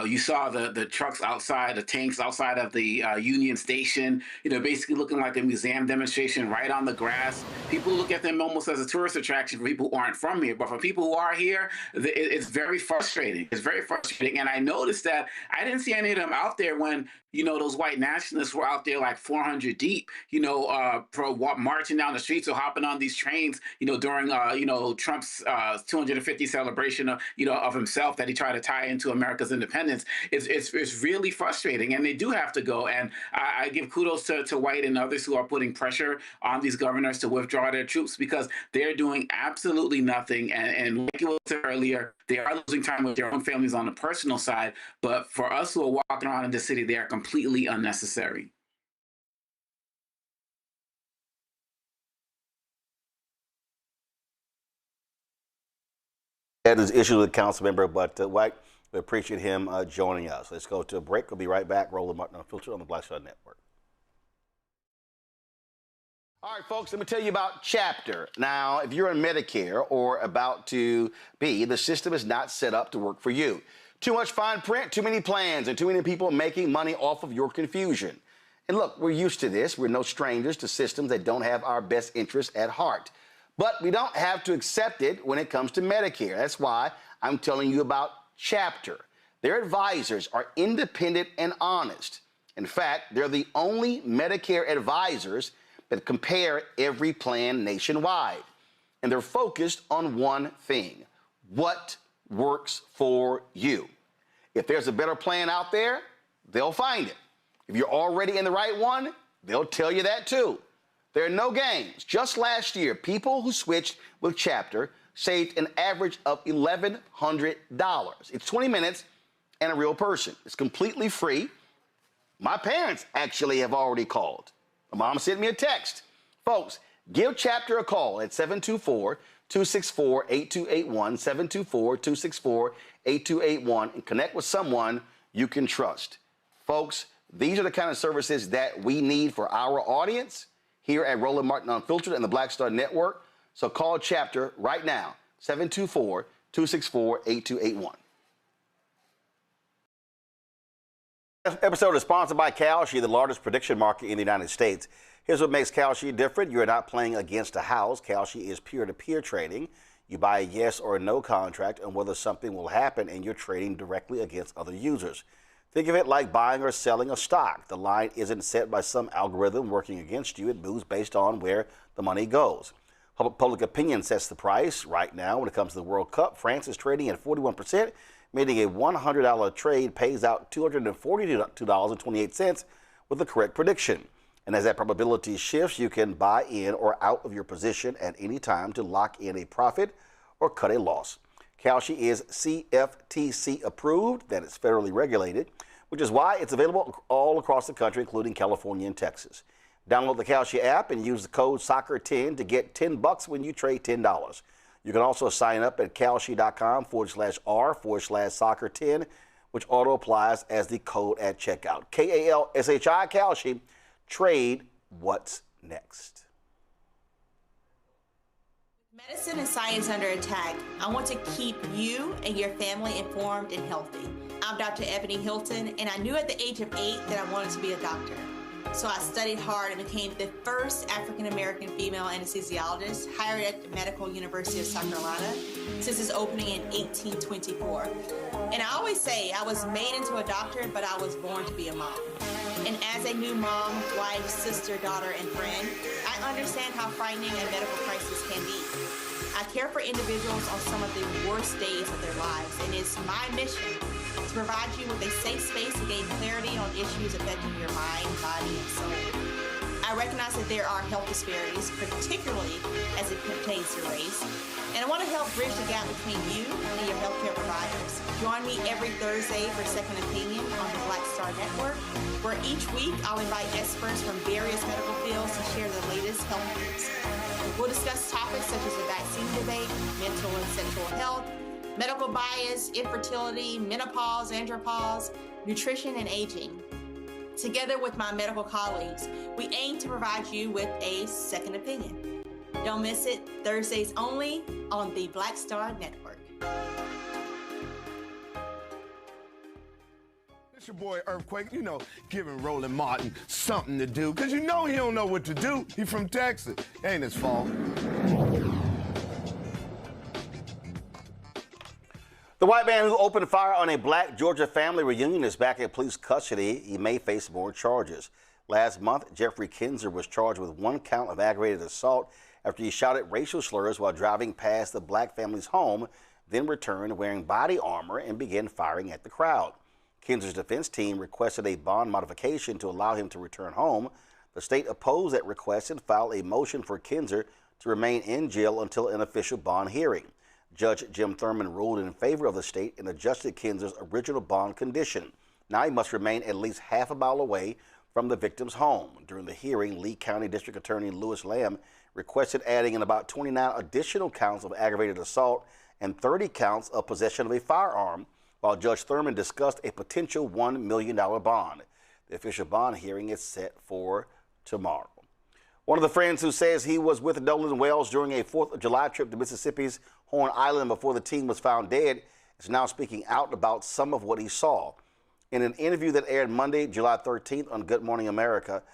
C: You saw the trucks outside, the tanks outside of the Union Station, basically looking like a museum demonstration right on the grass. People look at them almost as a tourist attraction for people who aren't from here. But for people who are here, it's very frustrating. It's very frustrating. And I noticed that I didn't see any of them out there when those white nationalists were out there like 400 deep, marching down the streets or hopping on these trains, during, Trump's 250 celebration of himself that he tried to tie into America's independence. It's really frustrating, and they do have to go. And I give kudos to White and others who are putting pressure on these governors to withdraw their troops, because they're doing absolutely nothing. And like you said earlier, they are losing time with their own families on the personal side. But for us who are walking around in the city, they are completely unnecessary.
A: That is issue with council member, but White, we appreciate him joining us. Let's go to a break. We'll be right back. Roland Martin Unfiltered on the Black Star Network. All right, folks, let me tell you about Chapter. Now, if you're on Medicare or about to be, the system is not set up to work for you. Too much fine print, too many plans, and too many people making money off of your confusion. And look, we're used to this. We're no strangers to systems that don't have our best interests at heart. But we don't have to accept it when it comes to Medicare. That's why I'm telling you about Chapter. Their advisors are independent and honest. In fact, they're the only Medicare advisors that compare every plan nationwide. And they're focused on one thing: what works for you. If there's a better plan out there, they'll find it. If you're already in the right one, they'll tell you that too. There are no games. Just last year, people who switched with Chapter saved an average of $1,100. It's 20 minutes and a real person. It's completely free. My parents actually have already called. My mom sent me a text. Folks, give Chapter a call at 724-264-8281, 724-264-8281, and connect with someone you can trust. Folks, these are the kind of services that we need for our audience here at Roland Martin Unfiltered and the Black Star Network. So call Chapter right now, 724-264-8281. This episode is sponsored by Kalshi, the largest prediction market in the United States. Here's what makes Kalshi different. You're not playing against a house. Kalshi is peer-to-peer trading. You buy a yes or a no contract on whether something will happen, and you're trading directly against other users. Think of it like buying or selling a stock. The line isn't set by some algorithm working against you. It moves based on where the money goes. Public opinion sets the price. Right now, when it comes to the World Cup, France is trading at 41%, meaning a $100 trade pays out $242.28 with the correct prediction. And as that probability shifts, you can buy in or out of your position at any time to lock in a profit or cut a loss. Kalshi is CFTC approved, that is federally regulated, which is why it's available all across the country, including California and Texas. Download the Kalshi app and use the code SOCCER10 to get $10 when you trade $10. You can also sign up at kalshi.com/r/soccer10, which auto applies as the code at checkout. KALSHI Kalshi, trade what's next.
F: Medicine and science under attack. I want to keep you and your family informed and healthy. I'm Dr. Ebony Hilton, and I knew at the age of 8 that I wanted to be a doctor. So I studied hard and became the first African-American female anesthesiologist hired at the Medical University of South Carolina since its opening in 1824. And I always say I was made into a doctor, but I was born to be a mom. And as a new mom, wife, sister, daughter, and friend, I understand how frightening a medical crisis can be. I care for individuals on some of the worst days of their lives, and it's my mission to provide you with a safe space to gain clarity on issues affecting your mind, body, and soul. I recognize that there are health disparities, particularly as it pertains to race, and I want to help bridge the gap between you and your healthcare providers. Join me every Thursday for Second Opinion on the Black Star Network, where each week I'll invite experts from various medical fields to share the latest health news. We'll discuss topics such as the vaccine debate, mental and sexual health, medical bias, infertility, menopause, andropause, nutrition, and aging. Together with my medical colleagues, we aim to provide you with a second opinion. Don't miss it, Thursdays only on the Black Star Network.
S: It's your boy Earthquake, giving Roland Martin something to do, because he don't know what to do. He from Texas. Ain't his fault.
A: The white man who opened fire on a black Georgia family reunion is back in police custody. He may face more charges. Last month, Jeffries Kinzer was charged with 1 count of aggravated assault after he shouted racial slurs while driving past the black family's home, then returned wearing body armor and began firing at the crowd. Kinzer's defense team requested a bond modification to allow him to return home. The state opposed that request and filed a motion for Kinzer to remain in jail until an official bond hearing. Judge Jim Thurman ruled in favor of the state and adjusted Kinzer's original bond condition. Now he must remain at least half a mile away from the victim's home. During the hearing, Lee County District Attorney Lewis Lamb requested adding in about 29 additional counts of aggravated assault and 30 counts of possession of a firearm, while Judge Thurman discussed a potential $1 million bond. The official bond hearing is set for tomorrow. One of the friends who says he was with Nolan Wells during a 4th of July trip to Mississippi's Horn Island before the team was found dead is now speaking out about some of what he saw. In an interview that aired Monday, July 13th on Good Morning America,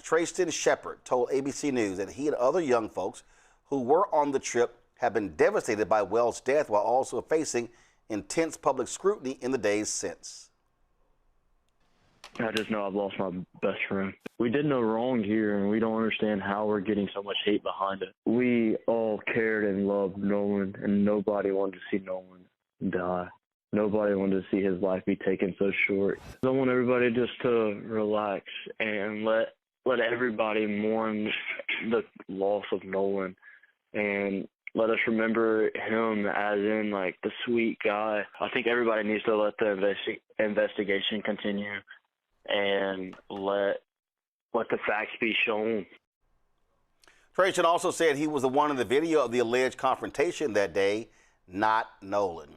A: Trayston Shepard told ABC News that he and other young folks who were on the trip have been devastated by Wells' death while also facing intense public scrutiny in the days since.
T: I just know I've lost my best friend. We did no wrong here, and we don't understand how we're getting so much hate behind it. We all cared and loved Nolan, and nobody wanted to see Nolan die. Nobody wanted to see his life be taken so short. I want everybody just to relax and let everybody mourn the loss of Nolan, and let us remember him as in the sweet guy. I think everybody needs to let the investigation continue and let the facts be shown.
A: Trayston also said he was the one in the video of the alleged confrontation that day, not Nolan.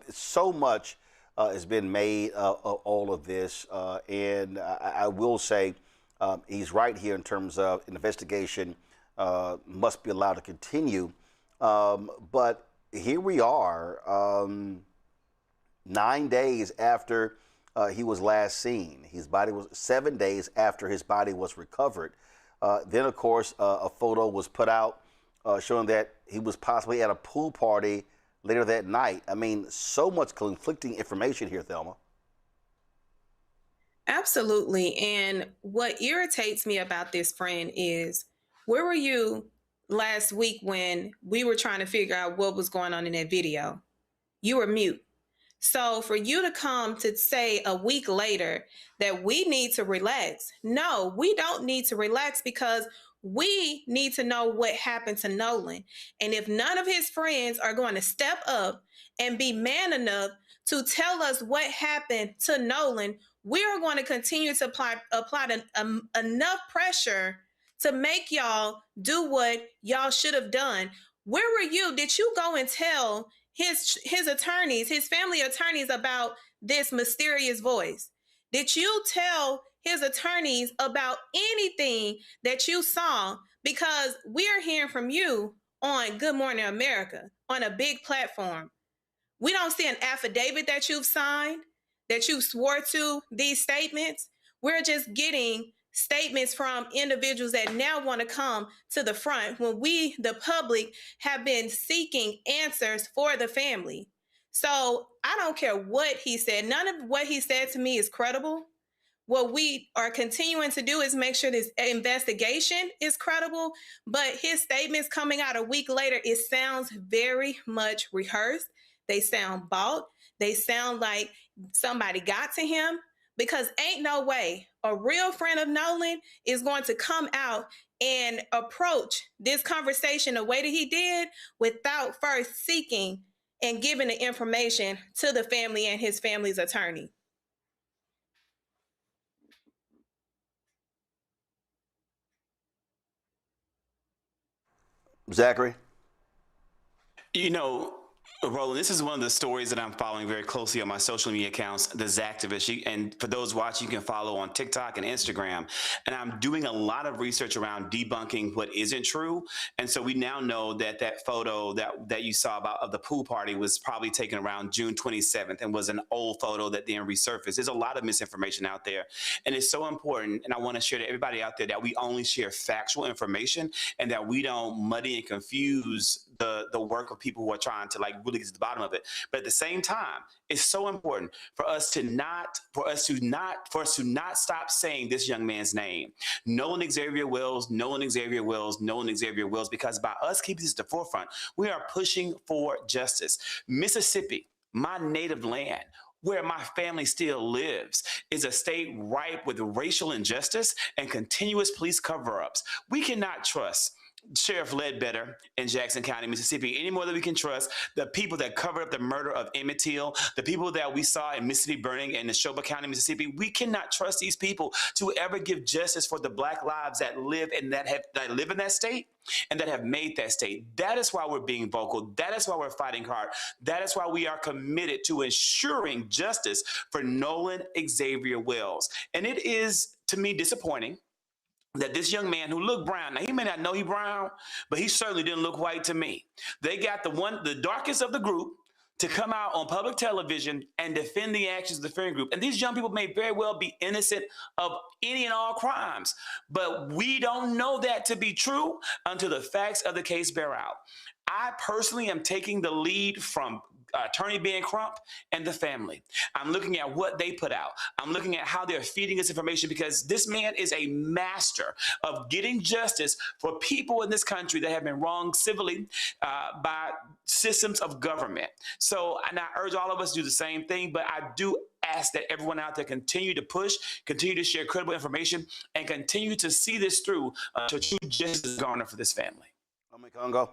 A: So much has been made of all of this, and I will say he's right here in terms of an investigation must be allowed to continue. But here we are, 9 days after he was last seen. His body was 7 days after his body was recovered. Then, of course, a photo was put out showing that he was possibly at a pool party later that night. I mean, so much conflicting information here, Thelma.
D: Absolutely. And what irritates me about this, friend, is where were you last week when we were trying to figure out what was going on in that video? You were mute. So for you to come to say a week later that we need to relax, no, we don't need to relax, because we need to know what happened to Nolan. And if none of his friends are going to step up and be man enough to tell us what happened to Nolan, we are going to continue to apply enough pressure to make y'all do what y'all should have done. Where were you? Did you go and tell his attorneys, his family attorneys, about this mysterious voice? Did you tell his attorneys about anything that you saw? Because we are hearing from you on Good Morning America, on a big platform. We don't see an affidavit that you've signed, that you swore to these statements. We're just getting statements from individuals that now want to come to the front when we, the public, have been seeking answers for the family. So I don't care what he said. None of what he said to me is credible. What we are continuing to do is make sure this investigation is credible, but his statements coming out a week later, it sounds very much rehearsed. They sound bought. They sound like somebody got to him, because ain't no way a real friend of Nolan is going to come out and approach this conversation the way that he did without first seeking and giving the information to the family and his family's attorney.
A: Zachary?
E: You know, Roland, this is one of the stories that I'm following very closely on my social media accounts, the Zactivist. And for those watching, you can follow on TikTok and Instagram. And I'm doing a lot of research around debunking what isn't true. And so we now know that that photo that you saw of the pool party was probably taken around June 27th and was an old photo that then resurfaced. There's a lot of misinformation out there. And it's so important, and I want to share to everybody out there, that we only share factual information and that we don't muddy and confuse the work of people who are trying to really get to the bottom of it. But at the same time, it's so important for us to not stop saying this young man's name, Nolan Xavier Wills, Nolan Xavier Wills, Nolan Xavier Wills, because by us keeping this at the forefront, we are pushing for justice. Mississippi, my native land, where my family still lives, is a state ripe with racial injustice and continuous police cover-ups. We cannot trust Sheriff Ledbetter in Jackson County, Mississippi, any more than we can trust the people that covered up the murder of Emmett Till, the people that we saw in Mississippi Burning in Neshoba County, Mississippi. We cannot trust these people to ever give justice for the Black lives that live in that state and that have made that state. That is why we're being vocal. That is why we're fighting hard. That is why we are committed to ensuring justice for Nolan Xavier Wills. And it is, to me, disappointing that this young man who looked brown, now he may not know he brown, but he certainly didn't look white to me. They got the darkest of the group to come out on public television and defend the actions of the friend group. And these young people may very well be innocent of any and all crimes, but we don't know that to be true until the facts of the case bear out. I personally am taking the lead from Attorney Ben Crump and the family. I'm looking at what they put out. I'm looking at how they're feeding us information, because this man is a master of getting justice for people in this country that have been wronged civilly by systems of government. So, and I urge all of us to do the same thing, but I do ask that everyone out there continue to push, continue to share credible information, and continue to see this through to true justice garner for this family.
A: Congo.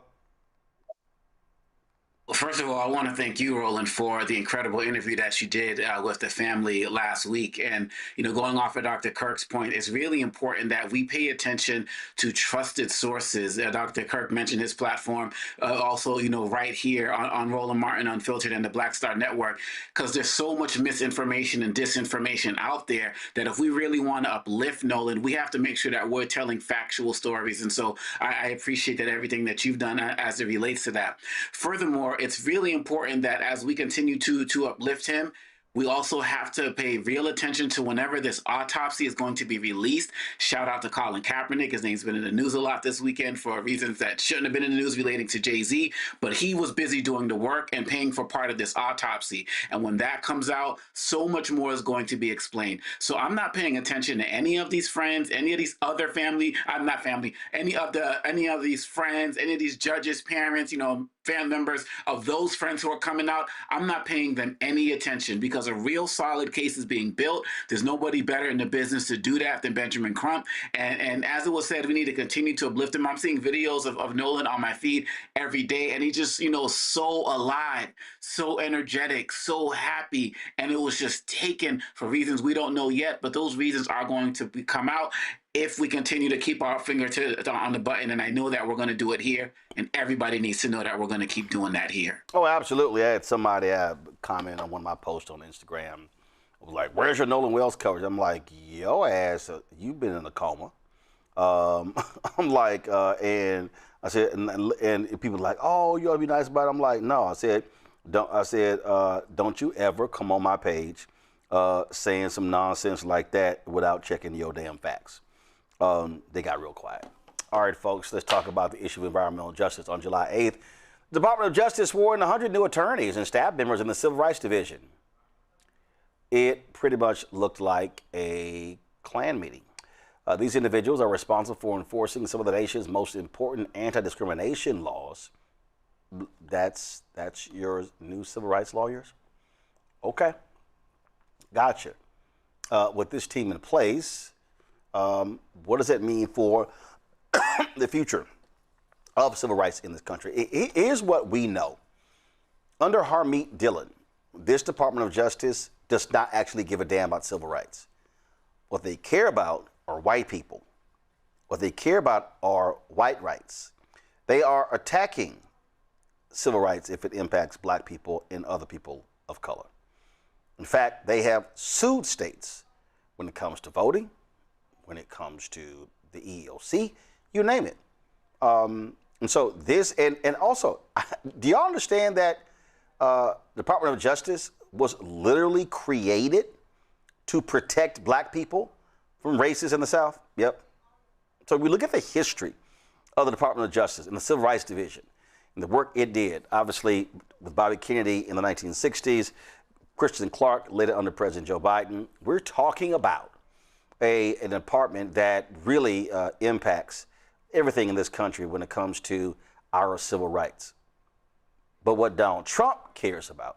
C: Well, first of all, I want to thank you, Roland, for the incredible interview that you did with the family last week. And, going off of Dr. Kirk's point, it's really important that we pay attention to trusted sources. Dr. Kirk mentioned his platform also, right here on Roland Martin Unfiltered and the Black Star Network, because there's so much misinformation and disinformation out there that if we really want to uplift Nolan, we have to make sure that we're telling factual stories. And so I appreciate that everything that you've done as it relates to that. Furthermore, it's really important that as we continue to uplift him, We also have to pay real attention to whenever this autopsy is going to be released. Shout out to Colin Kaepernick. His name's been in the news a lot this weekend for reasons that shouldn't have been in the news relating to Jay-Z, but he was busy doing the work and paying for part of this autopsy. And when that comes out, so much more is going to be explained. So I'm not paying attention to any of these friends, any of these other family, any of these friends, any of these judges, parents, family members of those friends who are coming out. I'm not paying them any attention because a real solid case is being built. There's nobody better in the business to do that than Benjamin Crump. And as it was said, we need to continue to uplift him. I'm seeing videos of Nolan on my feed every day, and he just, so alive, so energetic, so happy. And it was just taken for reasons we don't know yet, but those reasons are going to come out if we continue to keep our finger on the button. And I know that we're going to do it here, and everybody needs to know that we're going to keep doing that here.
A: Oh, absolutely. I had somebody comment on one of my posts on Instagram. I was like, where's your Nolan Wells coverage? I'm like, yo ass, you've been in a coma. I'm like, and I said, and people are like, oh, you ought to be nice about it. I'm like, no. I said, don't you ever come on my page saying some nonsense like that without checking your damn facts. They got real quiet. All right, folks, let's talk about the issue of environmental justice. On July 8th, the Department of Justice swore in 100 new attorneys and staff members in the Civil Rights Division. It pretty much looked like a Klan meeting. These individuals are responsible for enforcing some of the nation's most important anti-discrimination laws. That's your new civil rights lawyers? Okay. Gotcha. With this team in place, what does that mean for the future of civil rights in this country? Here's what we know. Under Harmeet Dillon, this Department of Justice does not actually give a damn about civil rights. What they care about are white people. What they care about are white rights. They are attacking civil rights if it impacts black people and other people of color. In fact, they have sued states when it comes to voting, when it comes to the EEOC, you name it. And so this, and also, do y'all understand that the Department of Justice was literally created to protect black people from racists in the South? Yep. So we look at the history of the Department of Justice and the Civil Rights Division and the work it did, obviously with Bobby Kennedy in the 1960s, Christian Clark later under President Joe Biden. We're talking about an department that really impacts everything in this country when it comes to our civil rights. But what Donald Trump cares about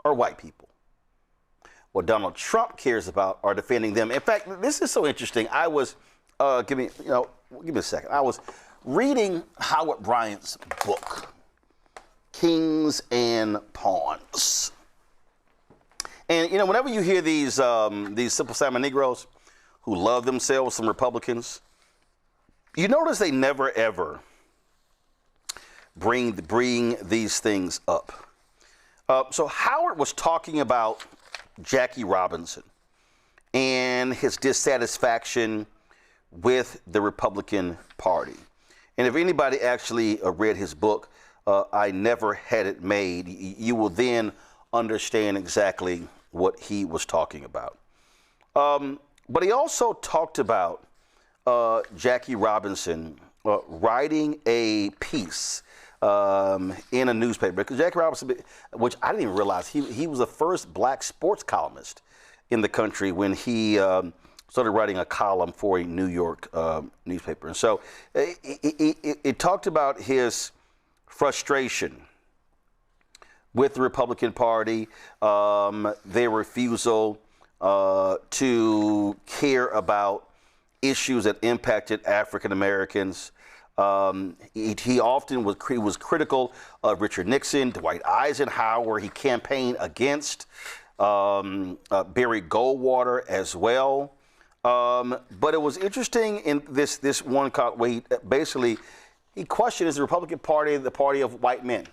A: are white people. What Donald Trump cares about are defending them. In fact, this is so interesting. I was, give me a second. I was reading Howard Bryant's book, Kings and Pawns. And, whenever you hear these Simple Simon Negroes who love themselves, some Republicans, you notice they never, ever bring these things up. So Howard was talking about Jackie Robinson and his dissatisfaction with the Republican Party. And if anybody actually read his book, I Never Had It Made, you will then understand exactly what he was talking about. But he also talked about Jackie Robinson writing a piece in a newspaper. Because Jackie Robinson, which I didn't even realize, he was the first black sports columnist in the country when he started writing a column for a New York newspaper. And so it talked about his frustration with the Republican Party, their refusal to care about issues that impacted African Americans. He often was critical of Richard Nixon, Dwight Eisenhower. He campaigned against Barry Goldwater as well. But it was interesting in this one where he questioned, is the Republican Party the party of white men?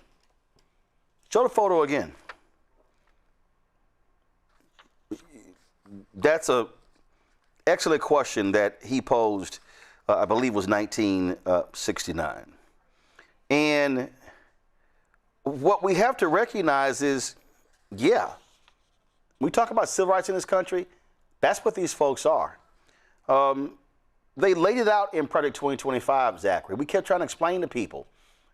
A: Show the photo again. That's an excellent question that he posed, I believe was 1969. And what we have to recognize is, yeah, We talk about civil rights in this country. That's what these folks are. They laid it out in Project 2025, Zachary. We kept trying to explain to people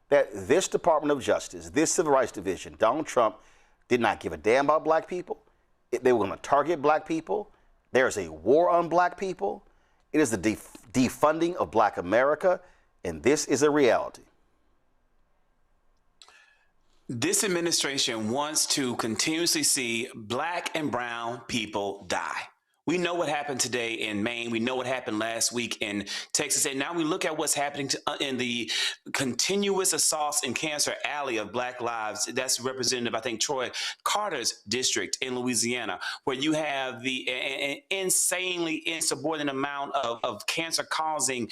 A: that this Department of Justice, this Civil Rights Division, Donald Trump did not give a damn about black people. They were going to target black people. There is a war on black people. It is the defunding of black America, and this is a reality.
E: This administration wants to continuously see black and brown people die. We know what happened today in Maine. We know what happened last week in Texas. And now we look at what's happening in the continuous assaults in Cancer Alley of Black lives. That's Representative, I think, Troy Carter's district in Louisiana, where you have an insanely insubordinate amount of cancer-causing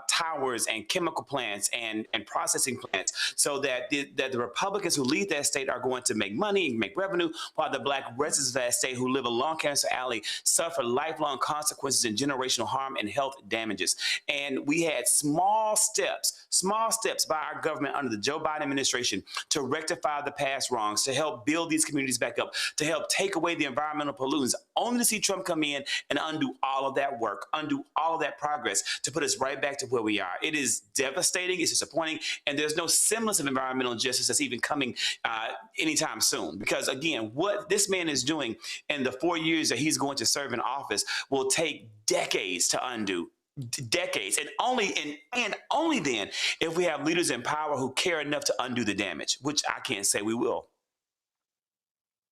E: towers and chemical plants and processing plants, so that the Republicans who lead that state are going to make money and make revenue, while the black residents of that state who live along Cancer Alley suffer lifelong consequences and generational harm and health damages. And we had small steps by our government under the Joe Biden administration to rectify the past wrongs, to help build these communities back up, to help take away the environmental pollutants, only to see Trump come in and undo all of that work, undo all of that progress to put us right back to where we are. It is devastating, it's disappointing, and there's no semblance of environmental justice that's even coming anytime soon. Because again, what this man is doing in the 4 years that he's going to serve in office will take decades to undo. Decades, and only then if we have leaders in power who care enough to undo the damage, which I can't say we will.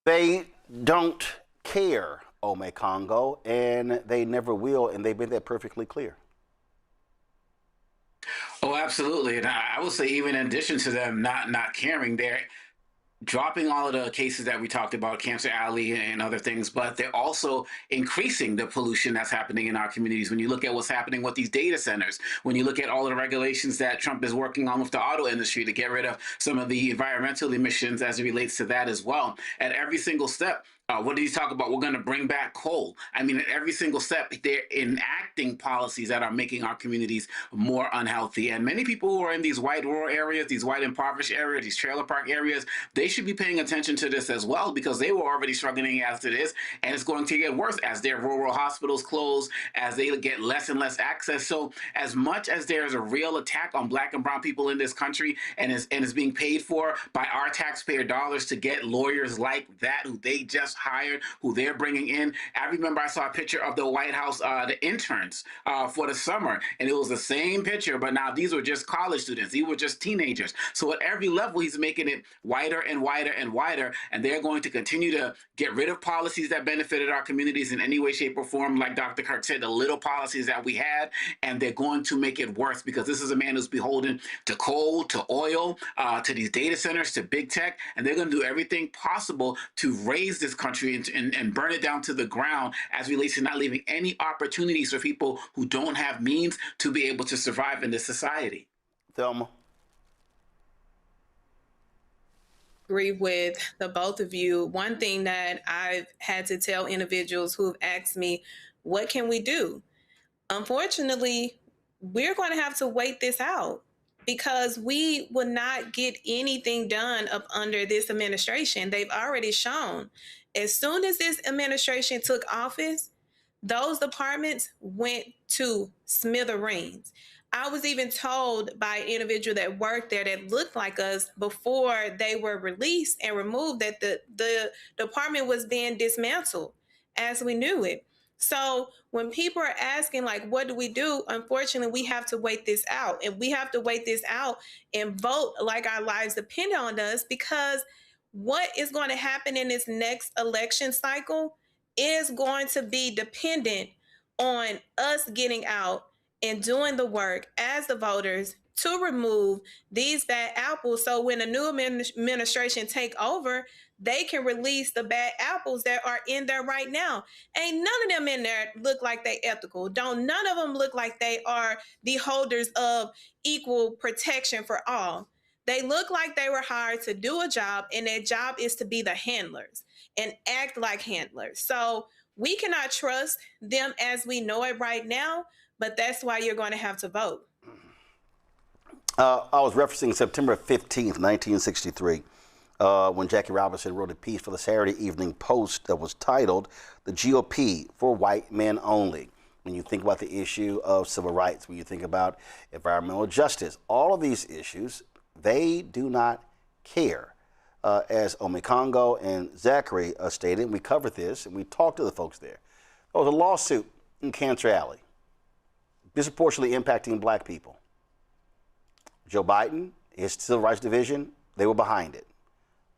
A: They don't care, Ome Congo, and they never will, and they've made that perfectly clear.
C: Oh, absolutely. And I would say, even in addition to them not caring, they're dropping all of the cases that we talked about, Cancer Alley and other things, but they're also increasing the pollution that's happening in our communities. When you look at what's happening with these data centers, when you look at all of the regulations that Trump is working on with the auto industry to get rid of some of the environmental emissions as it relates to that as well, at every single step, what did he talk about? We're going to bring back coal. I mean, at every single step, they're enacting policies that are making our communities more unhealthy. And many people who are in these white rural areas, these white impoverished areas, these trailer park areas, they should be paying attention to this as well, because they were already struggling as it is, and it's going to get worse as their rural hospitals close, as they get less and less access. So as much as there's a real attack on black and brown people in this country, and is being paid for by our taxpayer dollars to get lawyers like that, who they just hired, who they're bringing in. I remember I saw a picture of the White House, the interns for the summer, and it was the same picture, but now these were just college students. These were just teenagers. So at every level, he's making it wider and wider and wider, and they're going to continue to get rid of policies that benefited our communities in any way, shape, or form. Like Dr. Kirk said, the little policies that we had, and they're going to make it worse, because this is a man who's beholden to coal, to oil, to these data centers, to big tech, and they're going to do everything possible to raise this country and burn it down to the ground, as relates to not leaving any opportunities for people who don't have means to be able to survive in this society.
A: Thelma.
D: Agree with the both of you. One thing that I've had to tell individuals who have asked me, what can we do? Unfortunately, we're going to have to wait this out, because we will not get anything done up under this administration. They've already shown, as soon as this administration took office, those departments went to smithereens. I was even told by an individual that worked there that looked like us before they were released and removed that the department was being dismantled as we knew it. So when people are asking, like, what do we do? Unfortunately, we have to wait this out, and we have to wait this out and vote like our lives depend on us, because what is going to happen in this next election cycle is going to be dependent on us getting out and doing the work as the voters to remove these bad apples. So when a new administration take over, they can release the bad apples that are in there right now. Ain't none of them in there look like they ethical. None of them look like they are the holders of equal protection for all. They look like they were hired to do a job, and their job is to be the handlers and act like handlers. So we cannot trust them as we know it right now, but that's why you're going to have to vote.
A: I was referencing September 15th, 1963. when Jackie Robinson wrote a piece for the Saturday Evening Post that was titled "The GOP for White Men Only." When you think about the issue of civil rights, when you think about environmental justice, all of these issues, they do not care. As Omekongo and Zachary stated, we covered this and we talked to the folks there. There was a lawsuit in Cancer Alley, disproportionately impacting black people. Joe Biden, his Civil Rights Division, they were behind it.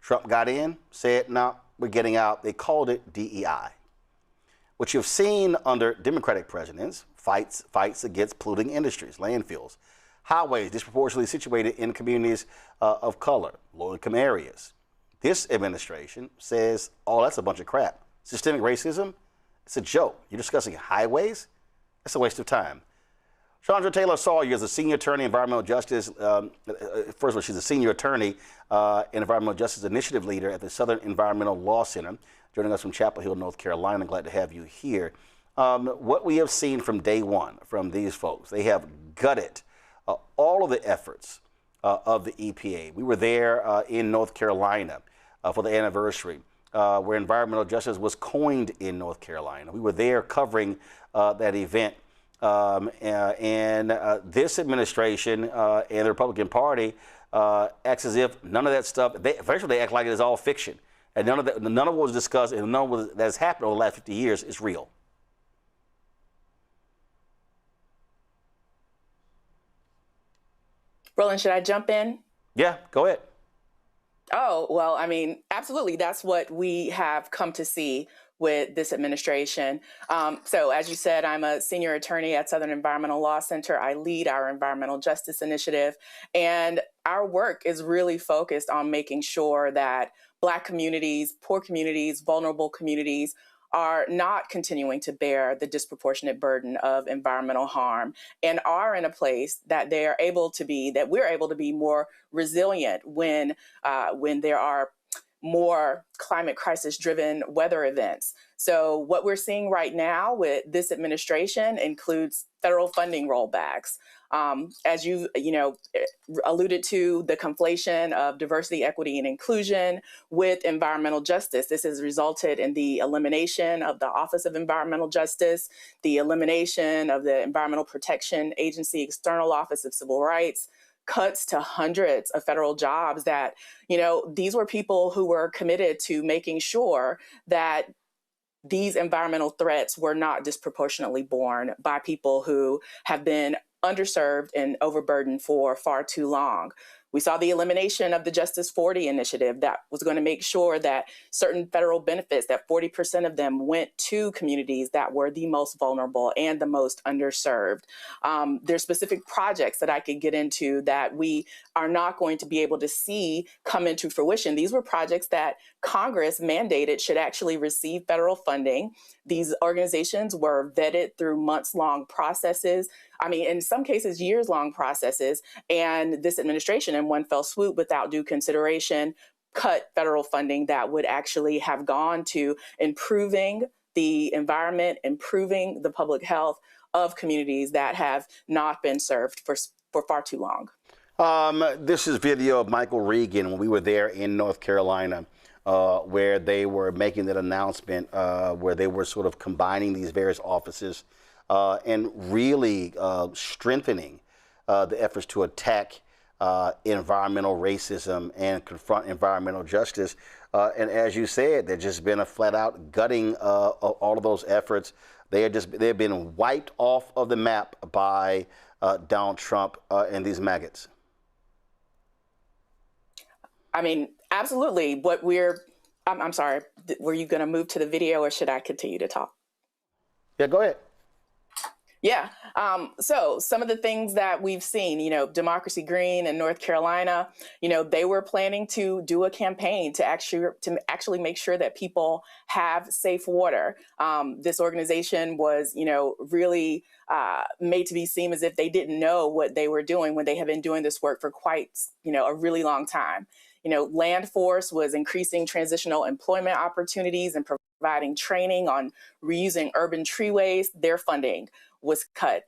A: Trump got in, said, no, we're getting out. They called it DEI. What you've seen under Democratic presidents, fights against polluting industries, landfills, highways disproportionately situated in communities of color, low-income areas. This administration says, oh, that's a bunch of crap. Systemic racism, it's a joke. You're discussing highways? That's a waste of time. Chandra Taylor Sawyer is a senior attorney in environmental justice. First of all, she's a senior attorney and environmental justice initiative leader at the Southern Environmental Law Center. Joining us from Chapel Hill, North Carolina. Glad to have you here. What we have seen from day one from these folks, they have gutted all of the efforts of the EPA. We were there in North Carolina for the anniversary where environmental justice was coined in North Carolina. We were there covering that event. This administration and the Republican Party acts as if none of that stuff, they act like it is all fiction. And none of what was discussed and none of what that has happened over the last 50 years is real.
U: Roland, should I jump in?
A: Yeah, go ahead.
U: Oh, well, I mean, absolutely. That's what we have come to see with this administration. So as you said, I'm a senior attorney at Southern Environmental Law Center. I lead our environmental justice initiative, and our work is really focused on making sure that Black communities, poor communities, vulnerable communities are not continuing to bear the disproportionate burden of environmental harm and are in a place that we're able to be more resilient when there are more climate crisis driven weather events. So what we're seeing right now with this administration includes federal funding rollbacks. As you alluded to, the conflation of diversity, equity, and inclusion with environmental justice. This has resulted in the elimination of the Office of Environmental Justice, the elimination of the Environmental Protection Agency External Office of Civil Rights, cuts to hundreds of federal jobs that, these were people who were committed to making sure that these environmental threats were not disproportionately borne by people who have been underserved and overburdened for far too long. We saw the elimination of the Justice 40 initiative that was going to make sure that certain federal benefits, that 40% of them went to communities that were the most vulnerable and the most underserved. There's specific projects that I could get into that we are not going to be able to see come into fruition. These were projects that Congress mandated should actually receive federal funding. These organizations were vetted through months-long processes. I mean, in some cases, years-long processes. And this administration, in one fell swoop, without due consideration, cut federal funding that would actually have gone to improving the environment, improving the public health of communities that have not been served for far too long.
A: This is video of Michael Regan when we were there in North Carolina, where they were making that announcement, where they were sort of combining these various offices and really strengthening the efforts to attack environmental racism and confront environmental justice. And as you said, there's just been a flat-out gutting of all of those efforts. They've been wiped off of the map by Donald Trump and these maggots.
U: I mean, absolutely. I'm sorry, were you going to move to the video or should I continue to talk?
A: Yeah, go ahead.
U: Yeah. So some of the things that we've seen, Democracy Green in North Carolina, they were planning to do a campaign to actually make sure that people have safe water. This organization was, really made to be seem as if they didn't know what they were doing when they have been doing this work for quite, a really long time. Land Force was increasing transitional employment opportunities and providing training on reusing urban tree waste. Their funding was cut.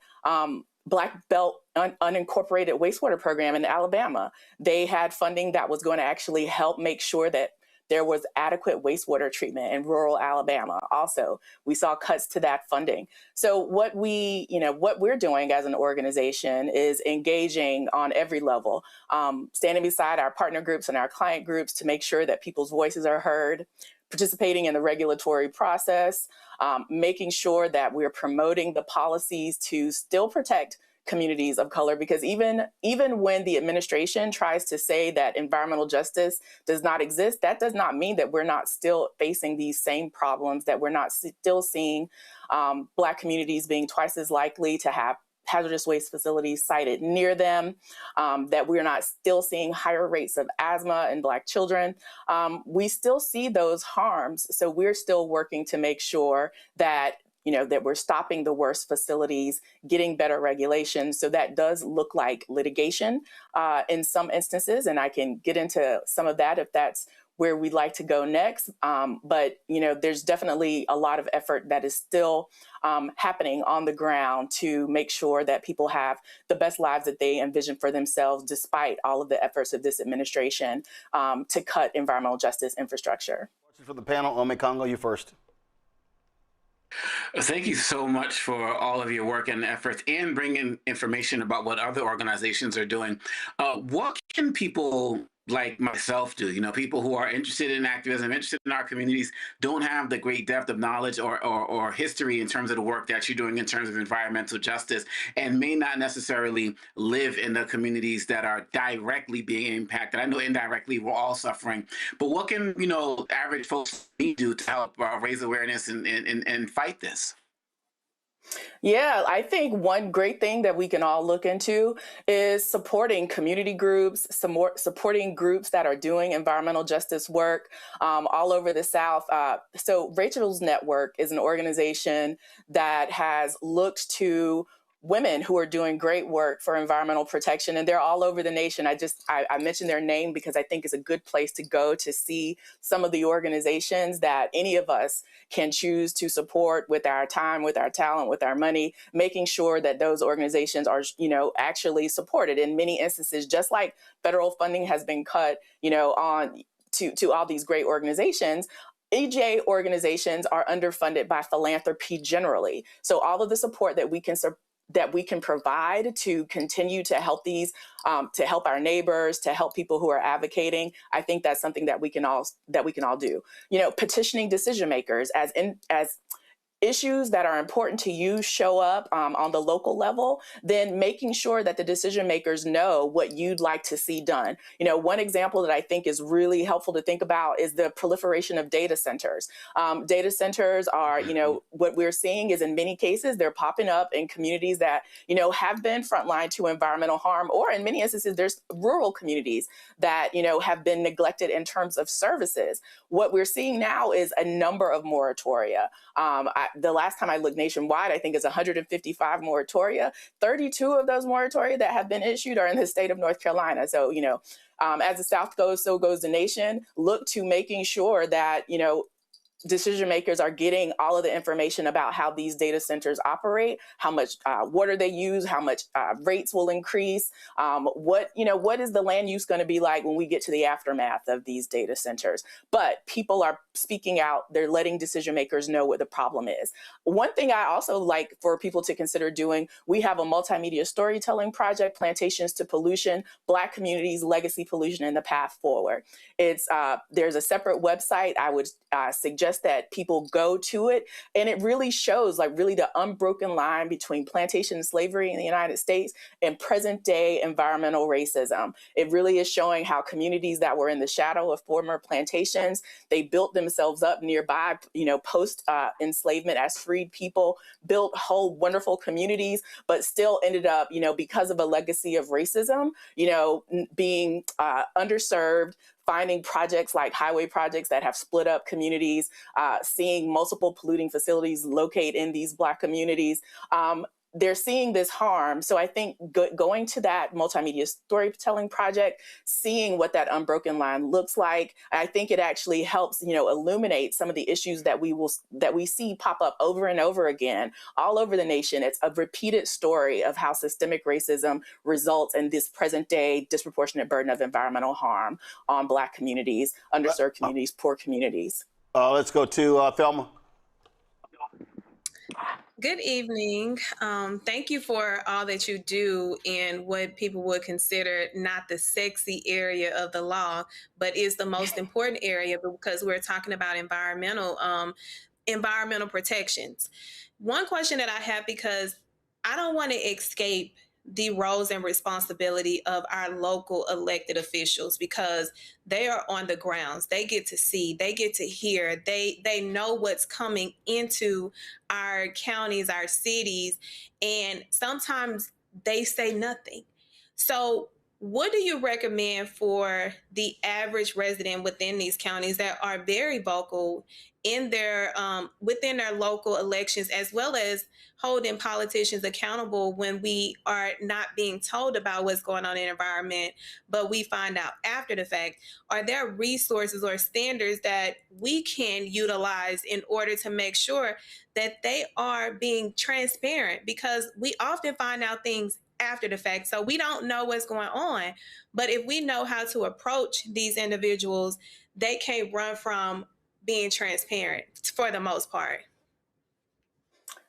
U: Black Belt unincorporated wastewater program in Alabama. They had funding that was going to actually help make sure that there was adequate wastewater treatment in rural Alabama. Also, we saw cuts to that funding. So what we're doing as an organization is engaging on every level, standing beside our partner groups and our client groups to make sure that people's voices are heard, participating in the regulatory process, making sure that we're promoting the policies to still protect communities of color, because even when the administration tries to say that environmental justice does not exist, that does not mean that we're not still facing these same problems, that we're not still seeing Black communities being twice as likely to have hazardous waste facilities sited near them, that we're not still seeing higher rates of asthma in Black children. We still see those harms. So we're still working to make sure that that we're stopping the worst facilities, getting better regulations. So that does look like litigation in some instances, and I can get into some of that if that's where we'd like to go next. But there's definitely a lot of effort that is still happening on the ground to make sure that people have the best lives that they envision for themselves, despite all of the efforts of this administration to cut environmental justice infrastructure.
A: Question for the panel. Ome Congo, you first.
C: Thank you so much for all of your work and efforts and bringing information about what other organizations are doing. What can people like myself do? People who are interested in activism, interested in our communities, don't have the great depth of knowledge or history in terms of the work that you're doing in terms of environmental justice, and may not necessarily live in the communities that are directly being impacted. I know indirectly we're all suffering, but what can average folks do to help raise awareness and fight this?
U: Yeah, I think one great thing that we can all look into is supporting community groups, supporting groups that are doing environmental justice work all over the South. So Rachel's Network is an organization that has looked to women who are doing great work for environmental protection, and they're all over the nation. I mentioned their name because I think it's a good place to go to see some of the organizations that any of us can choose to support with our time, with our talent, with our money, making sure that those organizations are, actually supported. In many instances, just like federal funding has been cut, on to all these great organizations, AJ organizations are underfunded by philanthropy generally. So all of the support that we can provide to continue to help these, to help our neighbors, to help people who are advocating, I think that's something that we can all do. Petitioning decision makers as issues that are important to you show up on the local level, then making sure that the decision makers know what you'd like to see done. One example that I think is really helpful to think about is the proliferation of data centers. Data centers are, what we're seeing is in many cases, they're popping up in communities that, have been frontline to environmental harm, or in many instances, there's rural communities that, have been neglected in terms of services. What we're seeing now is a number of moratoria. The last time I looked nationwide, I think it's 155 moratoria. 32 of those moratoria that have been issued are in the state of North Carolina. So, as the South goes, so goes the nation. Look to making sure that, decision makers are getting all of the information about how these data centers operate, how much water they use, how much rates will increase, what is the land use going to be like when we get to the aftermath of these data centers. But people are speaking out, they're letting decision makers know what the problem is. One thing I also like for people to consider doing, we have a multimedia storytelling project, Plantations to Pollution, Black Communities, Legacy Pollution, and the Path Forward. There's a separate website. I would suggest that people go to it, and it really shows really the unbroken line between plantation and slavery in the United States and present day environmental racism. It really is showing how communities that were in the shadow of former plantations, they built themselves up nearby, post enslavement as freed people, built whole wonderful communities, but still ended up, because of a legacy of racism, being underserved, finding projects like highway projects that have split up communities, seeing multiple polluting facilities locate in these Black communities. they're seeing this harm. So I think going to that multimedia storytelling project, seeing what that unbroken line looks like, I think it actually helps, illuminate some of the issues that we see pop up over and over again all over the nation. It's a repeated story of how systemic racism results in this present day disproportionate burden of environmental harm on Black communities, underserved communities, poor communities.
A: Let's go to Thelma.
D: Good evening. Thank you for all that you do in what people would consider not the sexy area of the law, but is the most important area because we're talking about environmental protections. One question that I have, because I don't want to escape the roles and responsibility of our local elected officials, because they are on the grounds. They get to see, they get to hear, they know what's coming into our counties, our cities, and sometimes they say nothing. So what do you recommend for the average resident within these counties that are very vocal in their within their local elections, as well as holding politicians accountable when we are not being told about what's going on in the environment, but we find out after the fact? Are there resources or standards that we can utilize in order to make sure that they are being transparent? Because we often find out things after the fact, so we don't know what's going on. But if we know how to approach these individuals, they can't run from being transparent for the most part.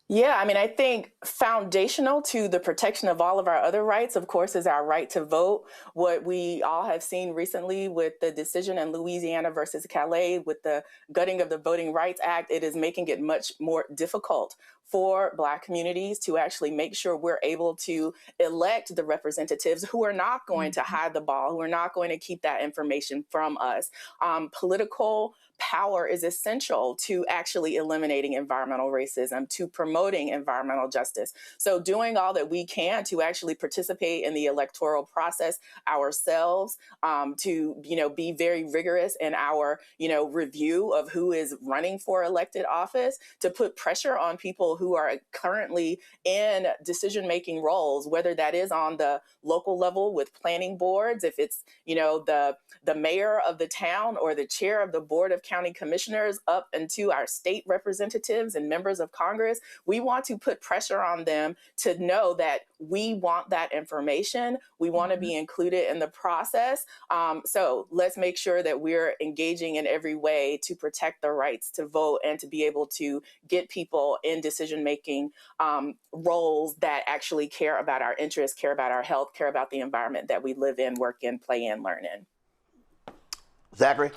U: Yeah, I mean, I think foundational to the protection of all of our other rights, of course, is our right to vote. What we all have seen recently with the decision in Louisiana versus Calais, with the gutting of the Voting Rights Act, it is making it much more difficult for Black communities to actually make sure we're able to elect the representatives who are not going to hide the ball, who are not going to keep that information from us. Political power is essential to actually eliminating environmental racism, to promoting environmental justice. So doing all that we can to actually participate in the electoral process ourselves, to, be very rigorous in our, review of who is running for elected office, to put pressure on people who are currently in decision-making roles, whether that is on the local level with planning boards, if it's, the mayor of the town or the chair of the board of county commissioners, up into our state representatives and members of Congress. We want to put pressure on them to know that we want that information. We want to be included in the process. So let's make sure that we're engaging in every way to protect the rights to vote and to be able to get people in decision-making roles that actually care about our interests, care about our health, care about the environment that we live in, work in, play in, learn in.
A: Zachary?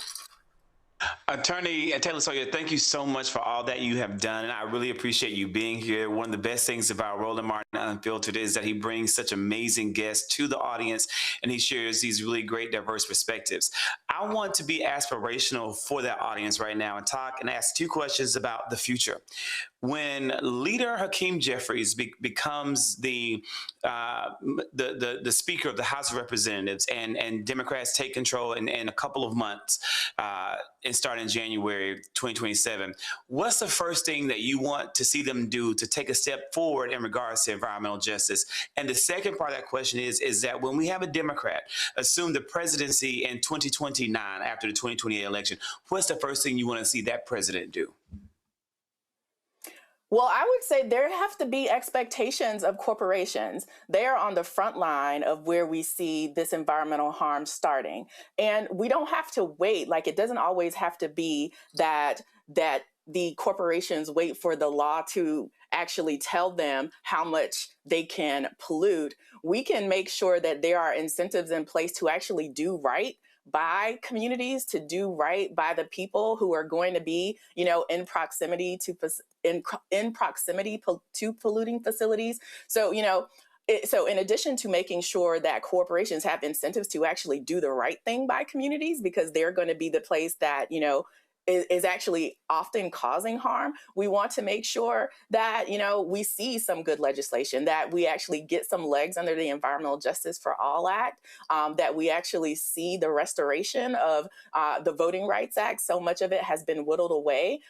E: Attorney Taylor Sawyer, thank you so much for all that you have done, and I really appreciate you being here. One of the best things about Roland Martin Unfiltered is that he brings such amazing guests to the audience, and he shares these really great, diverse perspectives. I want to be aspirational for that audience right now and talk and ask two questions about the future. When leader Hakeem Jeffries becomes the Speaker of the House of Representatives, and Democrats take control in a couple of months and start in January 2027, what's the first thing that you want to see them do to take a step forward in regards to environmental justice? And the second part of that question is that when we have a Democrat assume the presidency in 2029 after the 2028 election, what's the first thing you want to see that president do?
U: Well, I would say there have to be expectations of corporations. They are on the front line of where we see this environmental harm starting. And we don't have to wait. Like, it doesn't always have to be that the corporations wait for the law to actually tell them how much they can pollute. We can make sure that there are incentives in place to actually do right by communities, to do right by the people who are going to be, in proximity to polluting facilities. So, so in addition to making sure that corporations have incentives to actually do the right thing by communities, because they're going to be the place that, is actually often causing harm. We want to make sure that, we see some good legislation, that we actually get some legs under the Environmental Justice for All Act, that we actually see the restoration of the Voting Rights Act. So much of it has been whittled away,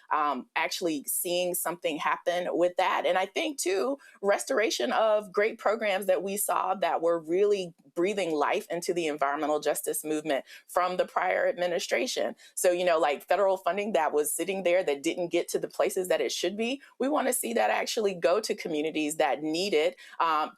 U: actually seeing something happen with that. And I think, too, restoration of great programs that we saw that were really breathing life into the environmental justice movement from the prior administration. So, like federal funding that was sitting there that didn't get to the places that it should be, we want to see that actually go to communities that need it,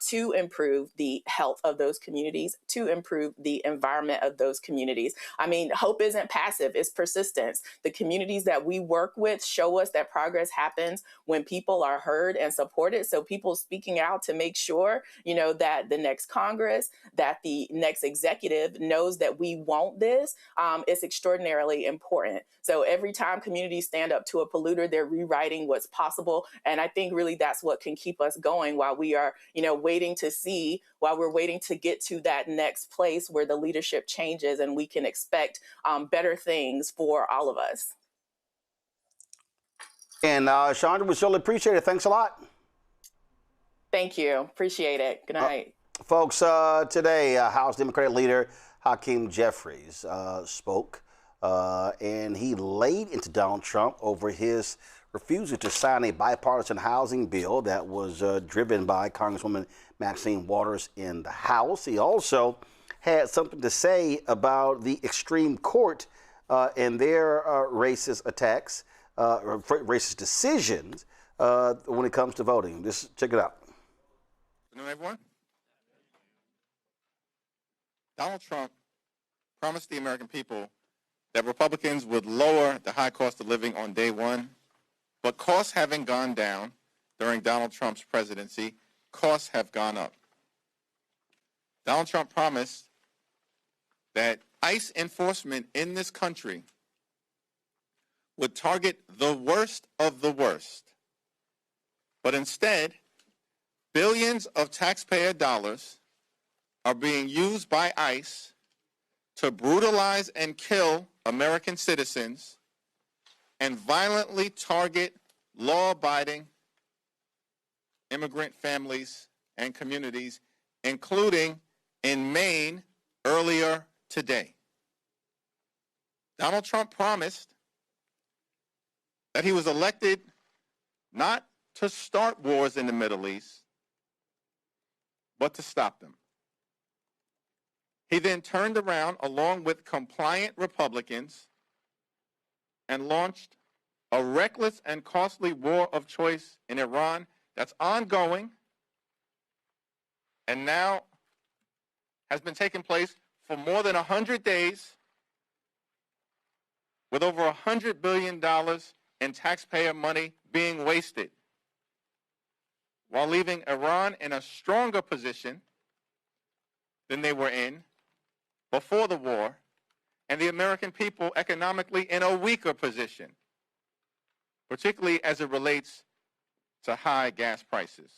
U: to improve the health of those communities, to improve the environment of those communities. I mean, hope isn't passive, it's persistence. The communities that we work with show us that progress happens when people are heard and supported. So people speaking out to make sure, that the next Congress, that the next executive knows that we want this, is extraordinarily important. So every time communities stand up to a polluter, they're rewriting what's possible. And I think really that's what can keep us going while we are, waiting to see, while we're waiting to get to that next place where the leadership changes and we can expect better things for all of us.
A: And Chandra, we certainly appreciate it. Thanks a lot.
U: Thank you. Appreciate it. Good night.
A: Folks, today, House Democratic leader Hakeem Jeffries spoke, and he laid into Donald Trump over his refusal to sign a bipartisan housing bill that was driven by Congresswoman Maxine Waters in the House. He also had something to say about the extreme court and their racist attacks, racist decisions when it comes to voting. Just check it out.
B: Good afternoon, everyone. Donald Trump promised the American people that Republicans would lower the high cost of living on day one, but costs having gone down during Donald Trump's presidency, costs have gone up. Donald Trump promised that ICE enforcement in this country would target the worst of the worst, but instead, billions of taxpayer dollars are being used by ICE to brutalize and kill American citizens and violently target law-abiding immigrant families and communities, including in Maine earlier today. Donald Trump promised that he was elected not to start wars in the Middle East, but to stop them. He then turned around along with compliant Republicans and launched a reckless and costly war of choice in Iran that's ongoing and now has been taking place for more than 100 days with over $100 billion in taxpayer money being wasted, while leaving Iran in a stronger position than they were in before the war, and the American people economically in a weaker position, particularly as it relates to high gas prices.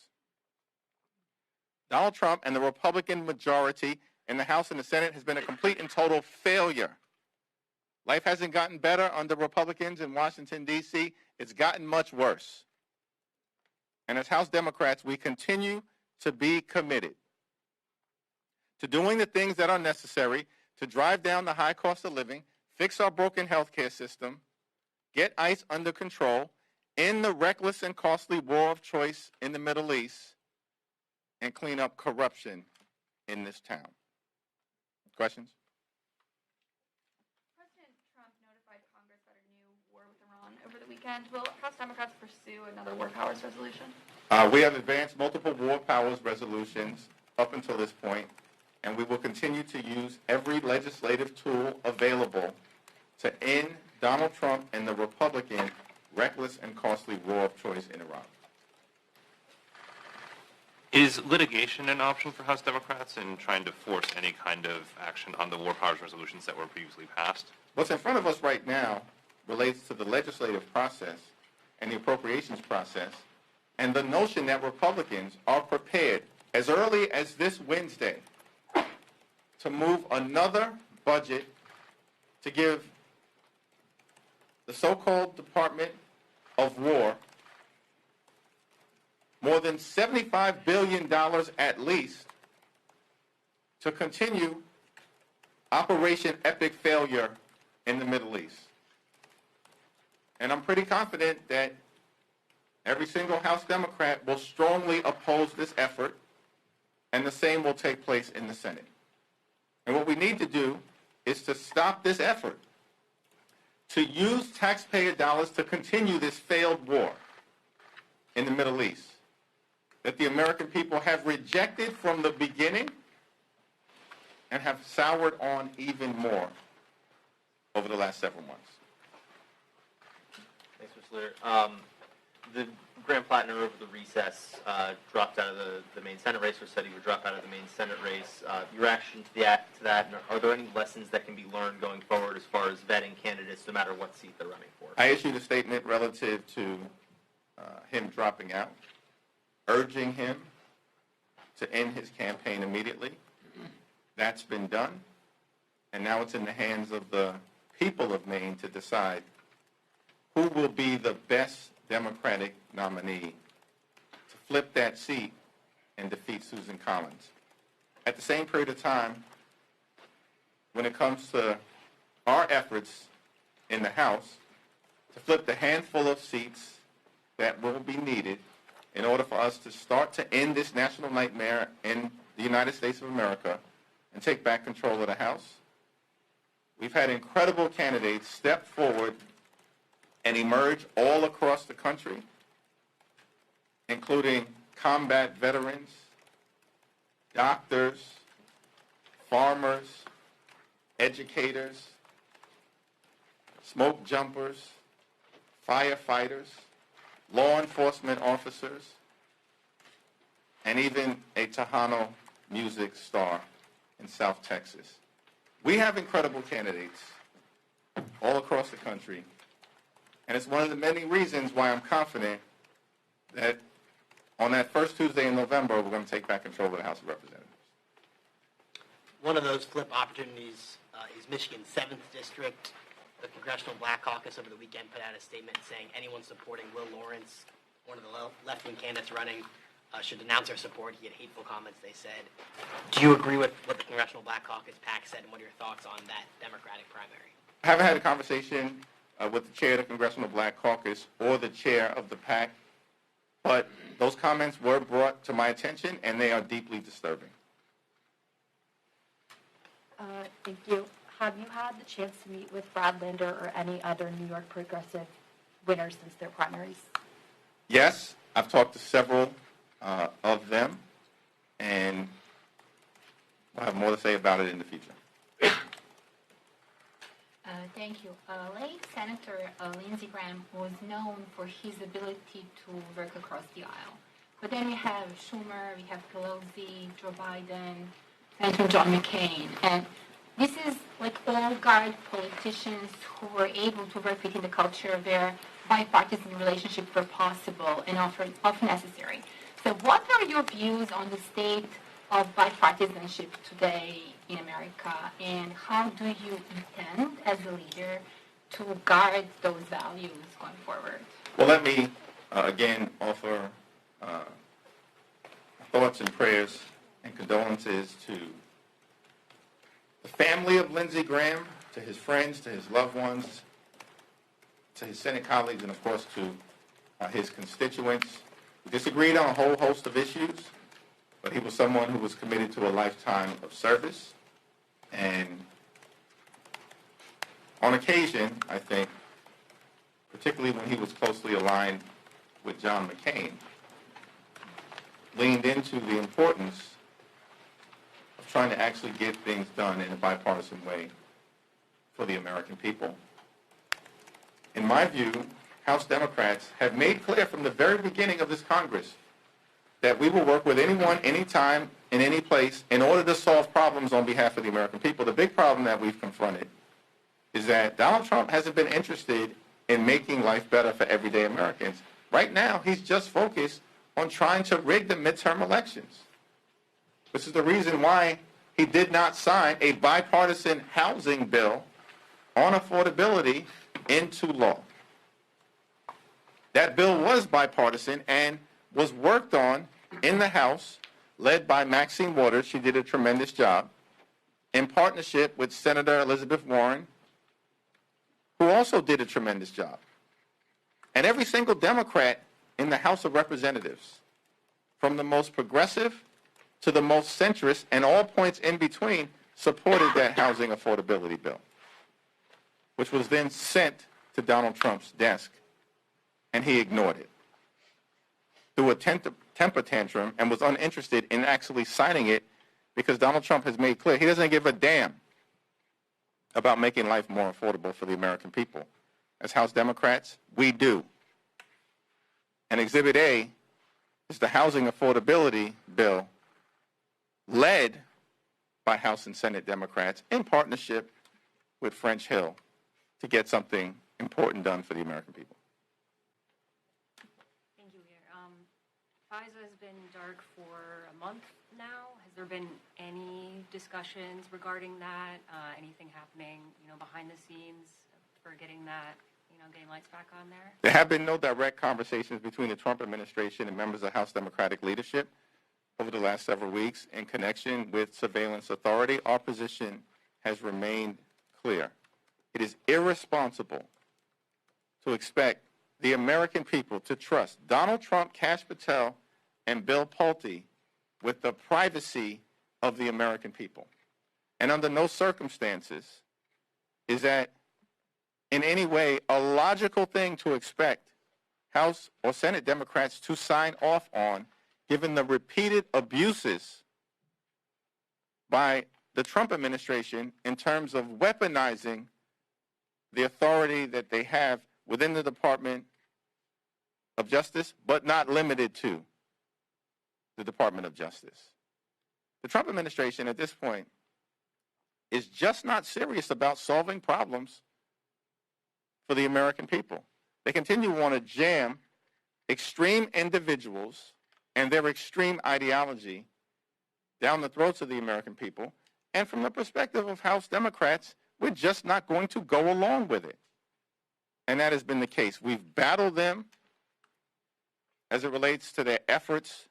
B: Donald Trump and the Republican majority in the House and the Senate has been a complete and total failure. Life hasn't gotten better under Republicans in Washington, D.C. It's gotten much worse. And as House Democrats, we continue to be committed to doing the things that are necessary to drive down the high cost of living, fix our broken healthcare system, get ICE under control, end the reckless and costly war of choice in the Middle East, and clean up corruption in this town. Questions?
V: President Trump notified Congress that a new war with Iran over the weekend. Will House Democrats pursue another war powers resolution?
B: We have advanced multiple war powers resolutions up until this point, and we will continue to use every legislative tool available to end Donald Trump and the Republican reckless and costly war of choice in Iran.
W: Is litigation an option for House Democrats in trying to force any kind of action on the war powers resolutions that were previously passed?
B: What's in front of us right now relates to the legislative process and the appropriations process, and the notion that Republicans are prepared as early as this Wednesday to move another budget to give the so-called Department of War more than $75 billion at least to continue Operation Epic Failure in the Middle East. And I'm pretty confident that every single House Democrat will strongly oppose this effort, and the same will take place in the Senate. And what we need to do is to stop this effort, to use taxpayer dollars to continue this failed war in the Middle East that the American people have rejected from the beginning and have soured on even more over the last several months.
G: Thanks, Mr. Leader. The Graham Plattner over the recess dropped out of the main Senate race, or said he would drop out of the main Senate race. Your reaction to that, and are there any lessons that can be learned going forward as far as vetting candidates, no matter what seat they're running for?
B: I issued a statement relative to him dropping out, urging him to end his campaign immediately. That's been done, and now it's in the hands of the people of Maine to decide who will be the best Democratic nominee to flip that seat and defeat Susan Collins. At the same period of time, when it comes to our efforts in the House to flip the handful of seats that will be needed in order for us to start to end this national nightmare in the United States of America and take back control of the House, we've had incredible candidates step forward and emerge all across the country, including combat veterans, doctors, farmers, educators, smoke jumpers, firefighters, law enforcement officers, and even a Tejano music star in South Texas. We have incredible candidates all across the country, and it's one of the many reasons why I'm confident that on that first Tuesday in November, we're going to take back control of the House of Representatives.
H: One of those flip opportunities is Michigan's 7th District. The Congressional Black Caucus over the weekend put out a statement saying anyone supporting Will Lawrence, one of the left-wing candidates running, should denounce their support. He had hateful comments, they said. Do you agree with what the Congressional Black Caucus PAC said, and what are your thoughts on that Democratic primary?
B: I haven't had a conversation with the chair of the Congressional Black Caucus or the chair of the PAC, but those comments were brought to my attention, and they are deeply disturbing.
I: Thank you. Have you had the chance to meet with Brad Linder or any other New York progressive winners since their primaries?
B: Yes, I've talked to several of them, and I'll have more to say about it in the future.
X: Thank you. Late Senator Lindsey Graham was known for his ability to work across the aisle. But then we have Schumer, we have Pelosi, Joe Biden, Senator John McCain. And this is like all-guard politicians who were able to work within the culture where bipartisan relationships were possible and often necessary. So what are your views on the state of bipartisanship today in America, and how do you intend as a leader to guard those values going forward?
B: Well, let me again offer thoughts and prayers and condolences to the family of Lindsey Graham, to his friends, to his loved ones, to his Senate colleagues, and of course to his constituents. We disagreed on a whole host of issues, but he was someone who was committed to a lifetime of service. And on occasion, I think, particularly when he was closely aligned with John McCain, leaned into the importance of trying to actually get things done in a bipartisan way for the American people. In my view, House Democrats have made clear from the very beginning of this Congress that we will work with anyone, anytime, in any place in order to solve problems on behalf of the American people. The big problem that we've confronted is that Donald Trump hasn't been interested in making life better for everyday Americans. Right now, he's just focused on trying to rig the midterm elections. This is the reason why he did not sign a bipartisan housing bill on affordability into law. That bill was bipartisan and was worked on in the House, led by Maxine Waters. She did a tremendous job, in partnership with Senator Elizabeth Warren, who also did a tremendous job. And every single Democrat in the House of Representatives, from the most progressive to the most centrist and all points in between, supported that housing affordability bill, which was then sent to Donald Trump's desk, and he ignored it. Threw a temper tantrum and was uninterested in actually signing it, because Donald Trump has made clear he doesn't give a damn about making life more affordable for the American people. As House Democrats, we do. And Exhibit A is the housing affordability bill led by House and Senate Democrats in partnership with French Hill to get something important done for the American people.
J: Thank you, Leader. FISA has been dark for a month now. Has there been any discussions regarding that? Anything happening, behind the scenes for getting that, getting lights back on there?
B: There have been no direct conversations between the Trump administration and members of House Democratic leadership over the last several weeks in connection with surveillance authority. Our position has remained clear. It is irresponsible to expect the American people to trust Donald Trump, Kash Patel, and Bill Pulte with the privacy of the American people. And under no circumstances is that in any way a logical thing to expect House or Senate Democrats to sign off on, given the repeated abuses by the Trump administration in terms of weaponizing the authority that they have within the Department of Justice, but not limited to the Department of Justice. The Trump administration at this point is just not serious about solving problems for the American people. They continue to want to jam extreme individuals and their extreme ideology down the throats of the American people. And from the perspective of House Democrats, we're just not going to go along with it. And that has been the case. We've battled them as it relates to their efforts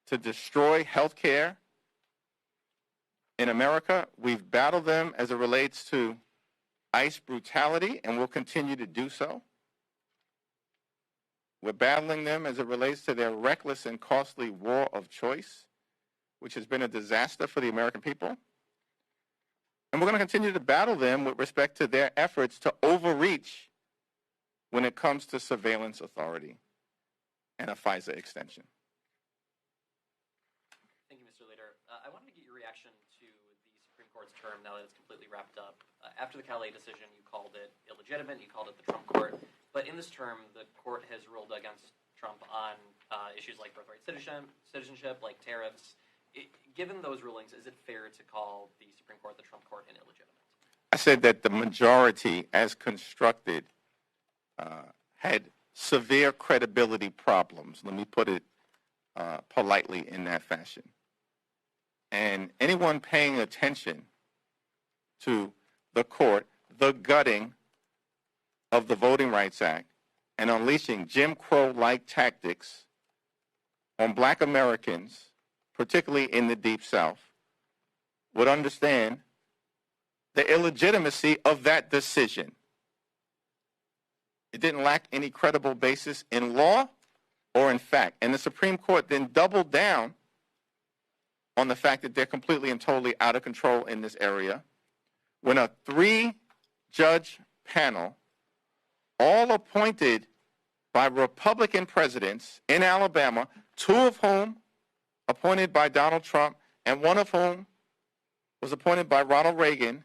B: to destroy health care in America. We've battled them as it relates to ICE brutality, and we'll continue to do so. We're battling them as it relates to their reckless and costly war of choice, which has been a disaster for the American people. And we're going to continue to battle them with respect to their efforts to overreach when it comes to surveillance authority and a FISA extension.
K: Thank you, Mr. Leader. I wanted to get your reaction to the Supreme Court's term now that it's completely wrapped up. After the Calais decision, you called it illegitimate, you called it the Trump court. But in this term, the court has ruled against Trump on issues like birthright citizenship, like tariffs. Given those rulings, is it fair to call the Supreme Court, the Trump court, illegitimate?
B: I said that the majority, as constructed, had severe credibility problems. Let me put it politely in that fashion. And anyone paying attention to the court, the gutting of the Voting Rights Act, and unleashing Jim Crow-like tactics on Black Americans, particularly in the Deep South, would understand the illegitimacy of that decision. It didn't lack any credible basis in law or in fact. And the Supreme Court then doubled down on the fact that they're completely and totally out of control in this area when a 3-judge panel, all appointed by Republican presidents in Alabama, 2 of whom appointed by Donald Trump and 1 of whom was appointed by Ronald Reagan,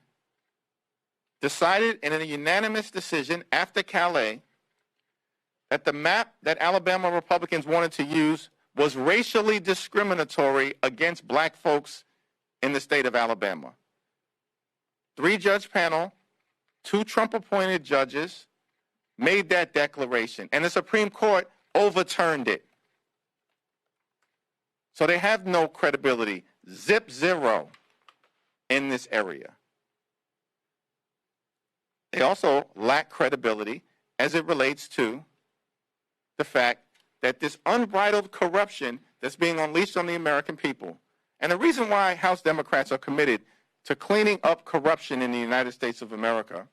B: decided in a unanimous decision after Calais that the map that Alabama Republicans wanted to use was racially discriminatory against Black folks in the state of Alabama. 3-judge panel, 2 Trump-appointed judges made that declaration, and the Supreme Court overturned it. So they have no credibility, zip zero, in this area. they also lack credibility as it relates to the fact that this unbridled corruption that's being unleashed on the American people, and the reason why House Democrats are committed to cleaning up corruption in the United States of America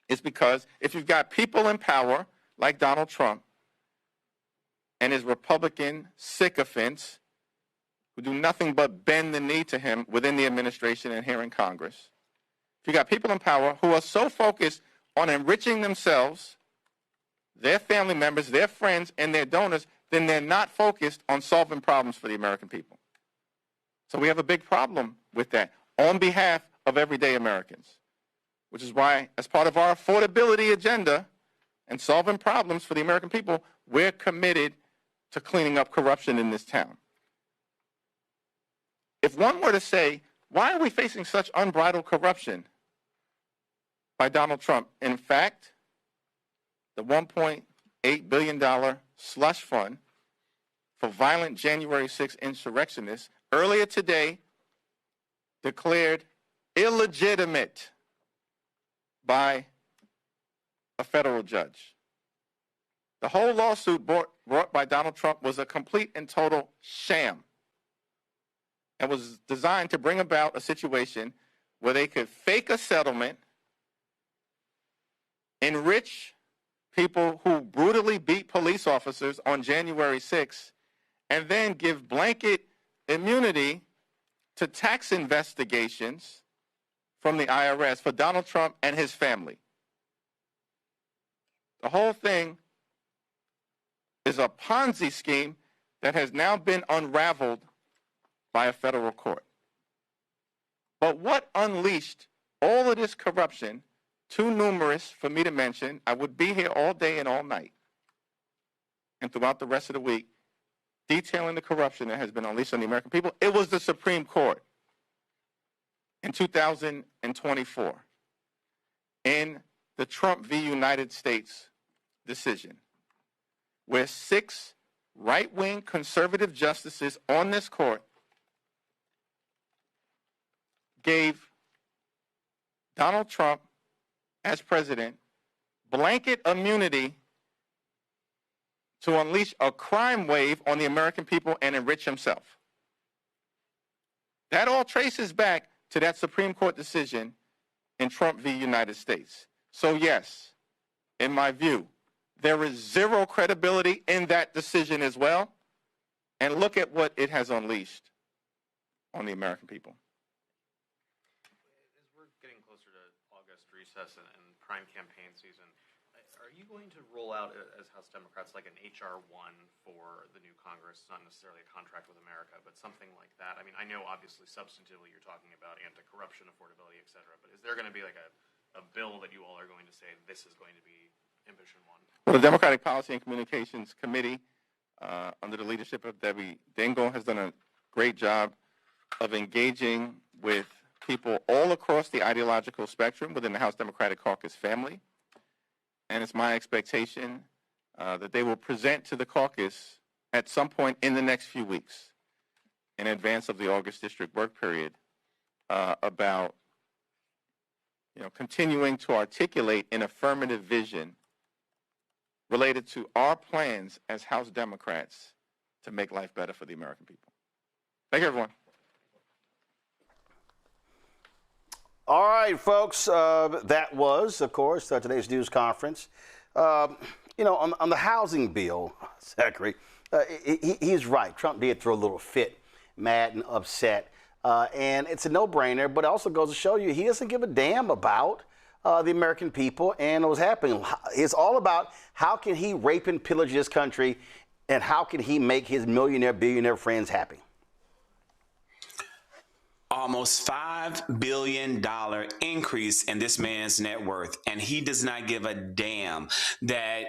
B: is because if you've got people in power like Donald Trump and his Republican sycophants who do nothing but bend the knee to him within the administration and here in Congress, if you got people in power who are so focused on enriching themselves, their family members, their friends, and their donors, then they're not focused on solving problems for the American people. So we have a big problem with that on behalf of everyday Americans, which is why, as part of our affordability agenda and solving problems for the American people, we're committed to cleaning up corruption in this town. If one were to say, why are we facing such unbridled corruption by Donald Trump? In fact, the $1.8 billion slush fund for violent January 6 insurrectionists earlier today declared illegitimate by a federal judge. The whole lawsuit brought by Donald Trump was a complete and total sham and was designed to bring about a situation where they could fake a settlement, enrich people who brutally beat police officers on January 6th, and then give blanket immunity to tax investigations from the IRS for Donald Trump and his family. The whole thing is a Ponzi scheme that has now been unraveled by a federal court. But what unleashed all of this corruption, too numerous for me to mention? I would be here all day and all night and throughout the rest of the week detailing the corruption that has been unleashed on the American people. It was the Supreme Court in 2024 in the Trump v. United States decision, where 6 right-wing conservative justices on this court gave Donald Trump, as president, blanket immunity to unleash a crime wave on the American people and enrich himself. That all traces back to that Supreme Court decision in Trump v. United States. So yes, in my view, there is zero credibility in that decision as well. And look at what it has unleashed on the American people.
W: As we're getting closer to August recess and prime campaign season, are you going to roll out, as House Democrats, like an H.R. 1 for the new Congress? Not necessarily a contract with America, but something like that. I mean, I know obviously substantively you're talking about anti-corruption, affordability, et cetera, but is there going to be like a bill that you all are going to say this is going to be ambition 1?
B: Well, the Democratic Policy and Communications Committee, under the leadership of Debbie Dingell, has done a great job of engaging with people all across the ideological spectrum within the House Democratic Caucus family. And it's my expectation that they will present to the caucus at some point in the next few weeks, in advance of the August district work period, about continuing to articulate an affirmative vision related to our plans as House Democrats to make life better for the American people. Thank you, everyone.
A: All right, folks, that was, of course, today's news conference. On the housing bill, Zachary, he's right. Trump did throw a little fit, mad and upset. And it's a no-brainer, but it also goes to show you he doesn't give a damn about the American people and what's happening. It's all about how can he rape and pillage this country and how can he make his millionaire, billionaire friends happy.
E: Almost $5 billion increase in this man's net worth, and he does not give a damn that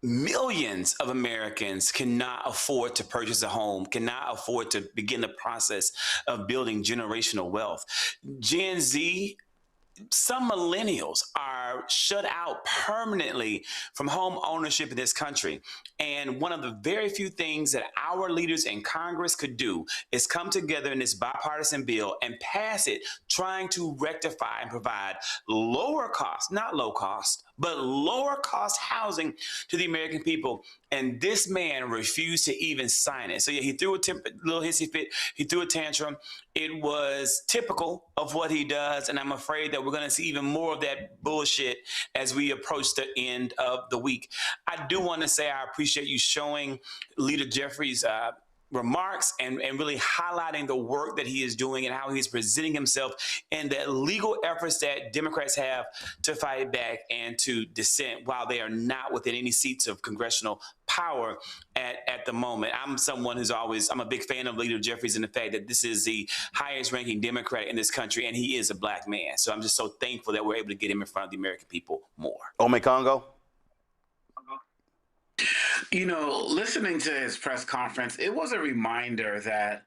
E: millions of Americans cannot afford to purchase a home, cannot afford to begin the process of building generational wealth. Gen Z some millennials are shut out permanently from home ownership in this country. And one of the very few things that our leaders in Congress could do is come together in this bipartisan bill and pass it, trying to rectify and provide lower cost, not low cost, but lower cost housing to the American people. And this man refused to even sign it. So yeah, he threw a little hissy fit. He threw a tantrum. It was typical of what he does. And I'm afraid that we're going to see even more of that bullshit as we approach the end of the week. I do want to say I appreciate you showing Leader Jeffries' remarks and really highlighting the work that he is doing and how he's presenting himself and the legal efforts that Democrats have to fight back and to dissent while they are not within any seats of congressional power at the moment. I'm a big fan of Leader Jeffries and the fact that this is the highest ranking Democrat in this country and he is a black man. So I'm just so thankful that we're able to get him in front of the American people more.
A: Ome Congo?
C: You know, listening to his press conference, it was a reminder that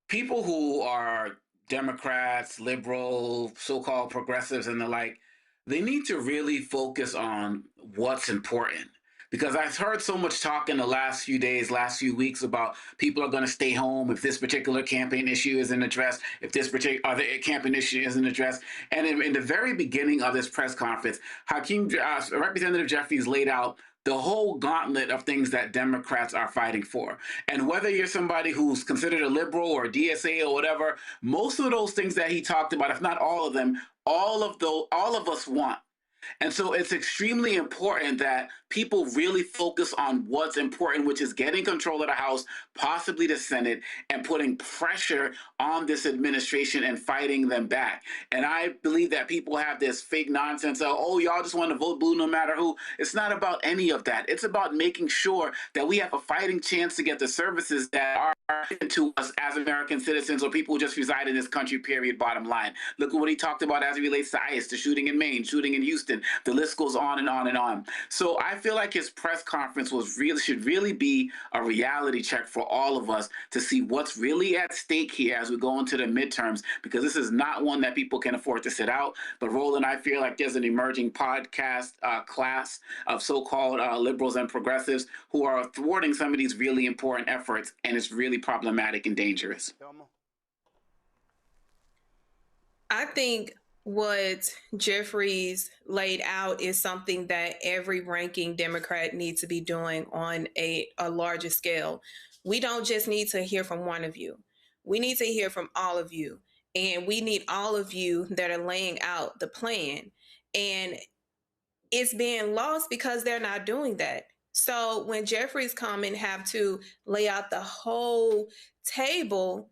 C: people who are Democrats, liberal, so-called progressives and the like, they need to really focus on what's important. Because I've heard so much talk in the last few days, last few weeks about people are going to stay home if this particular campaign issue isn't addressed, if this particular other campaign issue isn't addressed. And in the very beginning of this press conference, Representative Jeffries laid out the whole gauntlet of things that Democrats are fighting for. And whether you're somebody who's considered a liberal or a DSA or whatever, most of those things that he talked about, if not all of them, all of us want. And so it's extremely important that people really focus on what's important, which is getting control of the House, possibly the Senate, and putting pressure on this administration and fighting them back. And I believe that people have this fake nonsense of, oh, y'all just want to vote blue no matter who. It's not about any of that. It's about making sure that we have a fighting chance to get the services that are to us as American citizens or people who just reside in this country, period, bottom line. Look at what he talked about as it relates to ICE, the shooting in Maine, shooting in Houston. The list goes on and on and on. So I feel like his press conference should really be a reality check for all of us to see what's really at stake here as we go into the midterms, because this is not one that people can afford to sit out. But Roland, I feel like there's an emerging podcast class of so-called liberals and progressives who are thwarting some of these really important efforts, and it's really problematic and dangerous.
D: I think what Jeffries laid out is something that every ranking Democrat needs to be doing on a larger scale. We don't just need to hear from one of you. We need to hear from all of you. And we need all of you that are laying out the plan. And it's being lost because they're not doing that. So when Jeffries come and have to lay out the whole table,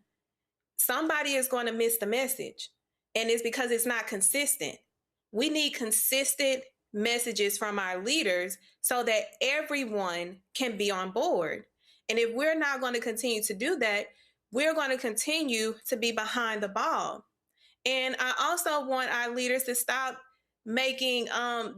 D: somebody is going to miss the message. And it's because it's not consistent. We need consistent messages from our leaders so that everyone can be on board. And if we're not going to continue to do that, we're going to continue to be behind the ball. And I also want our leaders to stop making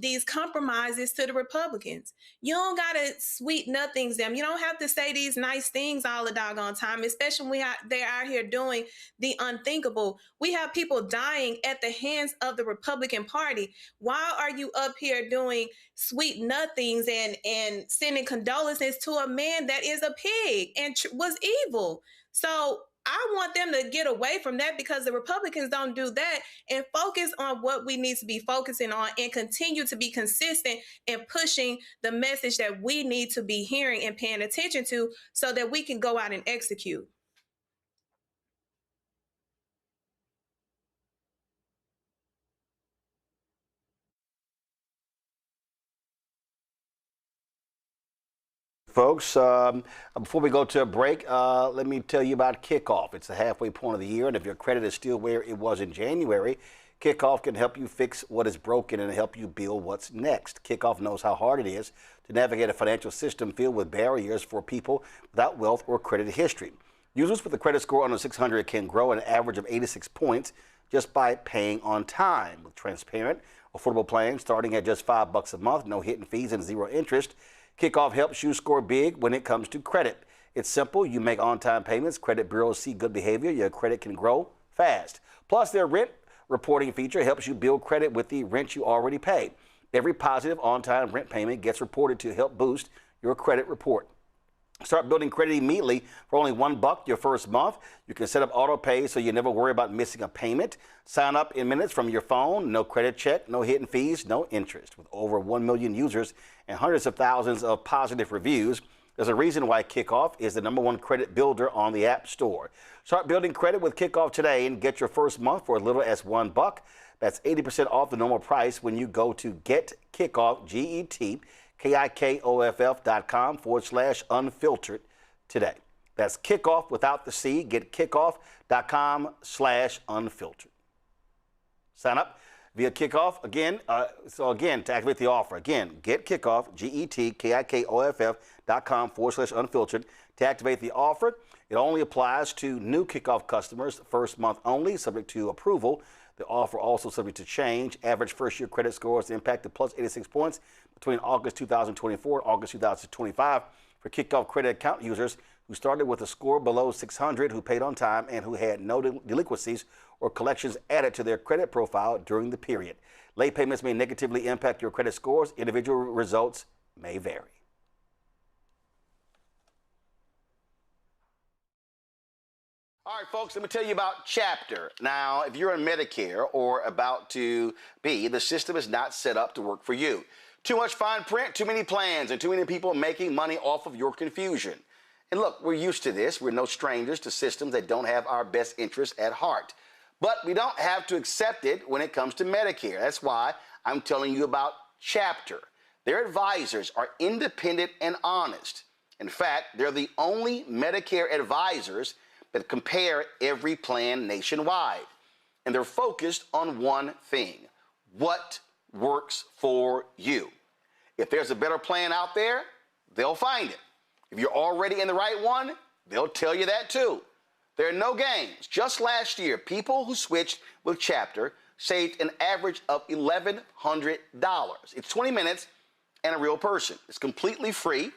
D: these compromises to the Republicans. You don't gotta sweet nothings them. You don't have to say these nice things all the doggone time, especially when they're out here doing the unthinkable. We have people dying at the hands of the Republican Party. Why are you up here doing sweet nothings and sending condolences to a man that is a pig and was evil? So I want them to get away from that, because the Republicans don't do that, and focus on what we need to be focusing on and continue to be consistent in pushing the message that we need to be hearing and paying attention to so that we can go out and execute.
A: Folks, before we go to a break, let me tell you about Kickoff. It's the halfway point of the year, and if your credit is still where it was in January, Kickoff can help you fix what is broken and help you build what's next. Kickoff knows how hard it is to navigate a financial system filled with barriers for people without wealth or credit history. Users with a credit score under 600 can grow an average of 86 points just by paying on time. With transparent, affordable plans starting at just $5 a month, no hidden fees and zero interest, Kickoff helps you score big when it comes to credit. It's simple. You make on-time payments. Credit bureaus see good behavior. Your credit can grow fast. Plus, their rent reporting feature helps you build credit with the rent you already pay. Every positive on-time rent payment gets reported to help boost your credit report. Start building credit immediately for only $1 your first month. You can set up auto pay so you never worry about missing a payment. Sign up in minutes from your phone. No credit check, no hidden fees, no interest. With over 1 million users and hundreds of thousands of positive reviews, there's a reason why Kickoff is the #1 credit builder on the App Store. Start building credit with Kickoff today and get your first month for as little as $1. That's 80% off the normal price when you go to GetKickoff, GetKickoff.com/unfiltered today. That's Kickoff without the C. GetKickoff.com/unfiltered. Sign up via Kickoff again. To activate the offer, again, GetKickoff, GetKickoff.com/unfiltered to activate the offer. It only applies to new Kickoff customers, first month only, subject to approval. The offer also subject to change. Average first-year credit score is impacted plus 86 points between August 2024 and August 2025 for Kickoff credit account users who started with a score below 600, who paid on time, and who had no delinquencies or collections added to their credit profile during the period. Late payments may negatively impact your credit scores. Individual results may vary. All right, folks, let me tell you about Chapter. Now, if you're on Medicare or about to be, the system is not set up to work for you. Too much fine print, too many plans, and too many people making money off of your confusion. And look, we're used to this. We're no strangers to systems that don't have our best interests at heart. But we don't have to accept it when it comes to Medicare. That's why I'm telling you about Chapter. Their advisors are independent and honest. In fact, they're the only Medicare advisors that compare every plan nationwide. And they're focused on one thing: what works for you. If there's a better plan out there, they'll find it. If you're already in the right one, they'll tell you that too. There are no games. Just last year, people who switched with Chapter saved an average of $1,100. It's 20 minutes and a real person. It's completely free.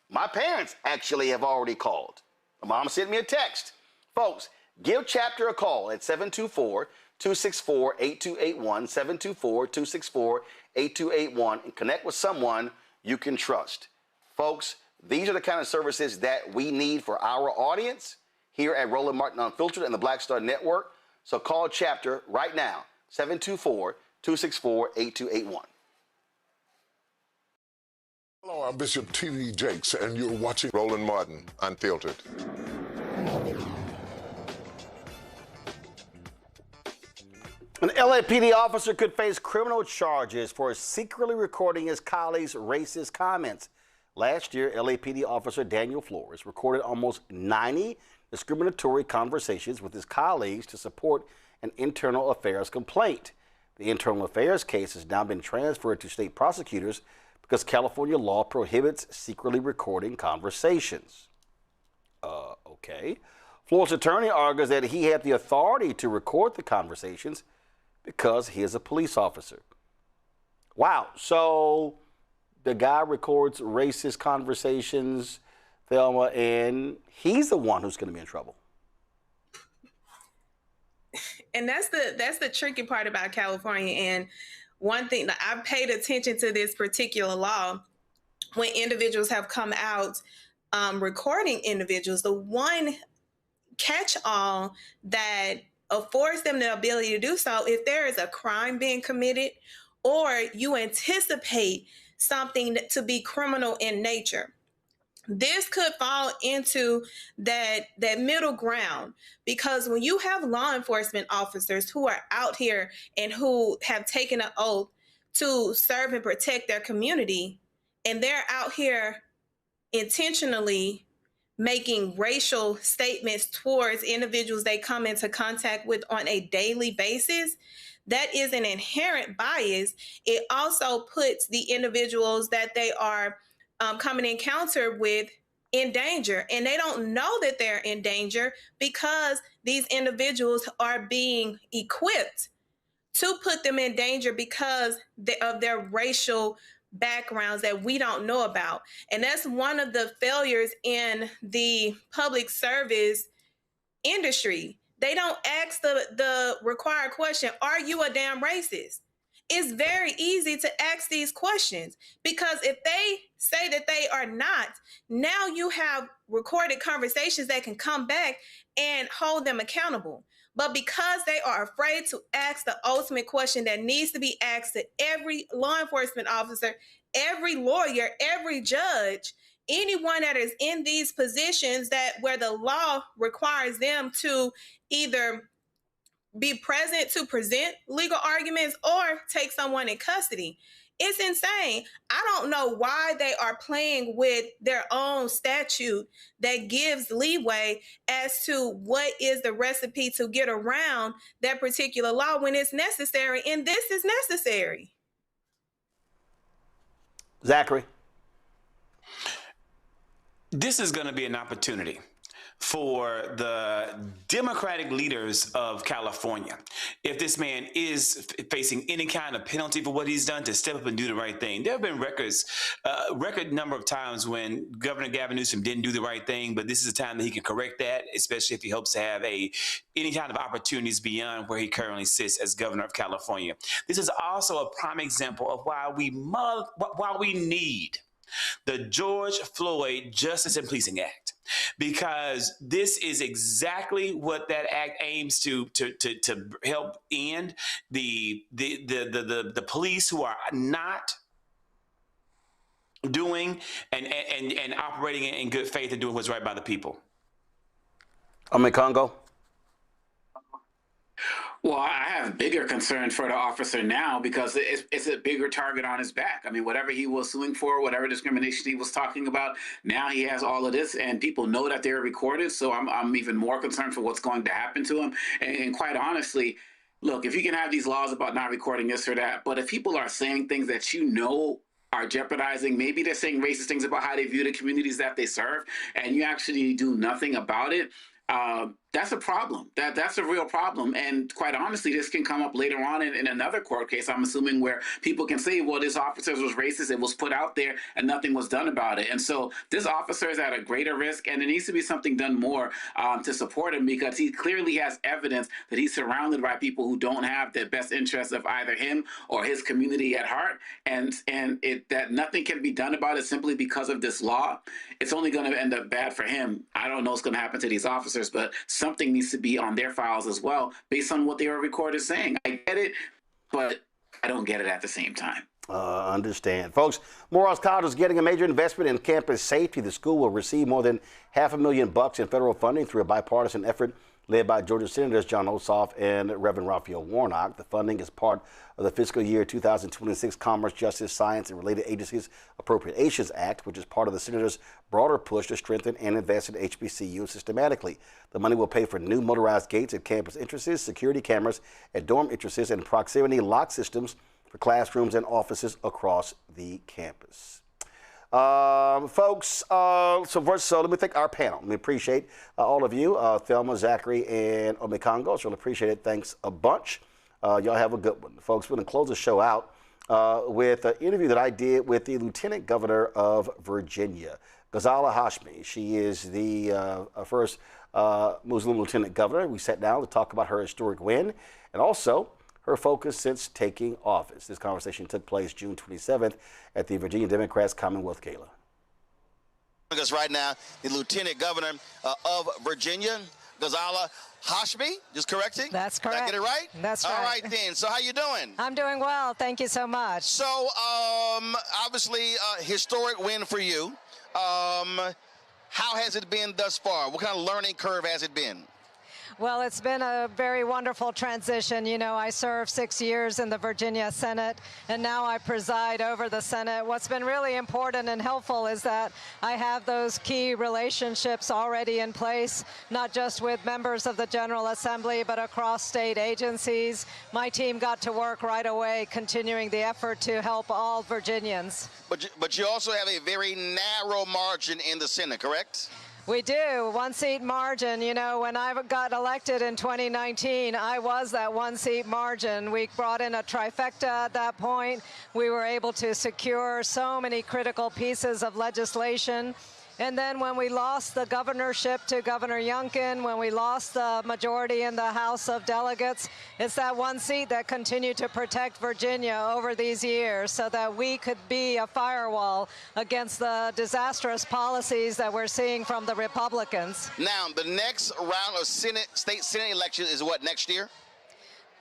A: My parents actually have already called. My mom sent me a text. Folks, give Chapter a call at 724-264-8281, 724-264-8281, and connect with someone you can trust. Folks, these are the kind of services that we need for our audience here at Roland Martin Unfiltered and the Black Star Network. So call Chapter right now, 724-264-8281.
L: Hello, I'm Bishop T.D. Jakes, and you're watching Roland Martin Unfiltered.
A: An LAPD officer could face criminal charges for secretly recording his colleagues' racist comments. Last year, LAPD officer Daniel Flores recorded almost 90 discriminatory conversations with his colleagues to support an internal affairs complaint. The internal affairs case has now been transferred to state prosecutors because California law prohibits secretly recording conversations. Okay. Flores' attorney argues that he had the authority to record the conversations because he is a police officer. Wow. So the guy records racist conversations, Thelma, and he's the one who's going to be in trouble.
D: And that's the tricky part about California. And one thing that I've paid attention to this particular law, when individuals have come out recording individuals, the one catch-all that affords them the ability to do so, if there is a crime being committed or you anticipate something to be criminal in nature. This could fall into that middle ground, because when you have law enforcement officers who are out here and who have taken an oath to serve and protect their community, and they're out here intentionally making racial statements towards individuals they come into contact with on a daily basis, that is an inherent bias. It also puts the individuals that they are come in encounter with in danger, and they don't know that they're in danger because these individuals are being equipped to put them in danger because of their racial backgrounds that we don't know about. And that's one of the failures in the public service industry, They don't ask the required question, are you a damn racist? It's very easy to ask these questions, because if they say that they are not, now you have recorded conversations that can come back and hold them accountable. But because they are afraid to ask the ultimate question that needs to be asked to every law enforcement officer, every lawyer, every judge, anyone that is in these positions that where the law requires them to either be present to present legal arguments or take someone in custody. It's insane. I don't know why they are playing with their own statute that gives leeway as to what is the recipe to get around that particular law when it's necessary, and this is necessary.
A: Zachary.
E: This is going to be an opportunity for the Democratic leaders of California, if this man is facing any kind of penalty for what he's done, to step up and do the right thing. There have been record number of times when Governor Gavin Newsom didn't do the right thing, but this is a time that he can correct that, especially if he hopes to have any kind of opportunities beyond where he currently sits as governor of California. This is also a prime example of why we need the George Floyd Justice and Policing Act, because this is exactly what that act aims to help end the police who are not doing and operating in good faith and doing what's right by the people.
A: Congo.
C: Well, I have bigger concern for the officer now, because it's a bigger target on his back. I mean, whatever he was suing for, whatever discrimination he was talking about, now he has all of this, and people know that they're recorded. So I'm even more concerned for what's going to happen to him. And quite honestly, look, if you can have these laws about not recording this or that, but if people are saying things that you know are jeopardizing, maybe they're saying racist things about how they view the communities that they serve, and you actually do nothing about it, that's a problem. That's a real problem. And quite honestly, this can come up later on in another court case, I'm assuming, where people can say, well, this officer was racist, it was put out there, and nothing was done about it. And so this officer is at a greater risk, and there needs to be something done more to support him, because he clearly has evidence that he's surrounded by people who don't have the best interests of either him or his community at heart, and that nothing can be done about it simply because of this law. It's only going to end up bad for him. I don't know what's going to happen to these officers, but something needs to be on their files as well, based on what they were recorded saying. I get it, but I don't get it at the same time.
A: Understand. Folks, Morehouse College is getting a major investment in campus safety. The school will receive more than $500,000 in federal funding through a bipartisan effort led by Georgia Senators John Ossoff and Reverend Raphael Warnock. The funding is part of the fiscal year 2026 Commerce, Justice, Science, and Related Agencies Appropriations Act, which is part of the Senators' broader push to strengthen and invest in HBCUs systematically. The money will pay for new motorized gates at campus entrances, security cameras at dorm entrances, and proximity lock systems for classrooms and offices across the campus. Folks, so let me thank our panel. Let me appreciate all of you, Thelma, Zachary, and Omekongo. So I appreciate it. Thanks a bunch. Y'all have a good one. Folks, we're going to close the show out with an interview that I did with the Lieutenant Governor of Virginia, Ghazala Hashmi. She is the first Muslim Lieutenant Governor. We sat down to talk about her historic win and also her focus since taking office. This conversation took place June 27th at the Virginia Democrats Commonwealth Gala.
M: Us right now, the Lieutenant Governor of Virginia, Ghazala Hashmi, just correcting?
N: That's correct.
M: Did I get it right?
N: That's right.
M: All right then. So how you doing?
N: I'm doing well. Thank you so much.
M: So obviously historic win for you. How has it been thus far? What kind of learning curve has it been?
N: Well, it's been a very wonderful transition. You know, I served 6 years in the Virginia Senate, and now I preside over the Senate. What's been really important and helpful is that I have those key relationships already in place, not just with members of the General Assembly, but across state agencies. My team got to work right away, continuing the effort to help all Virginians.
M: But you also have a very narrow margin in the Senate, correct?
N: We do. One-seat margin. You know, when I got elected in 2019, I was that one-seat margin. We brought in a trifecta at that point. We were able to secure so many critical pieces of legislation. And then when we lost the governorship to Governor Youngkin, when we lost the majority in the House of Delegates, it's that one seat that continued to protect Virginia over these years so that we could be a firewall against the disastrous policies that we're seeing from the Republicans.
M: Now, the next round of state Senate elections is what, next year?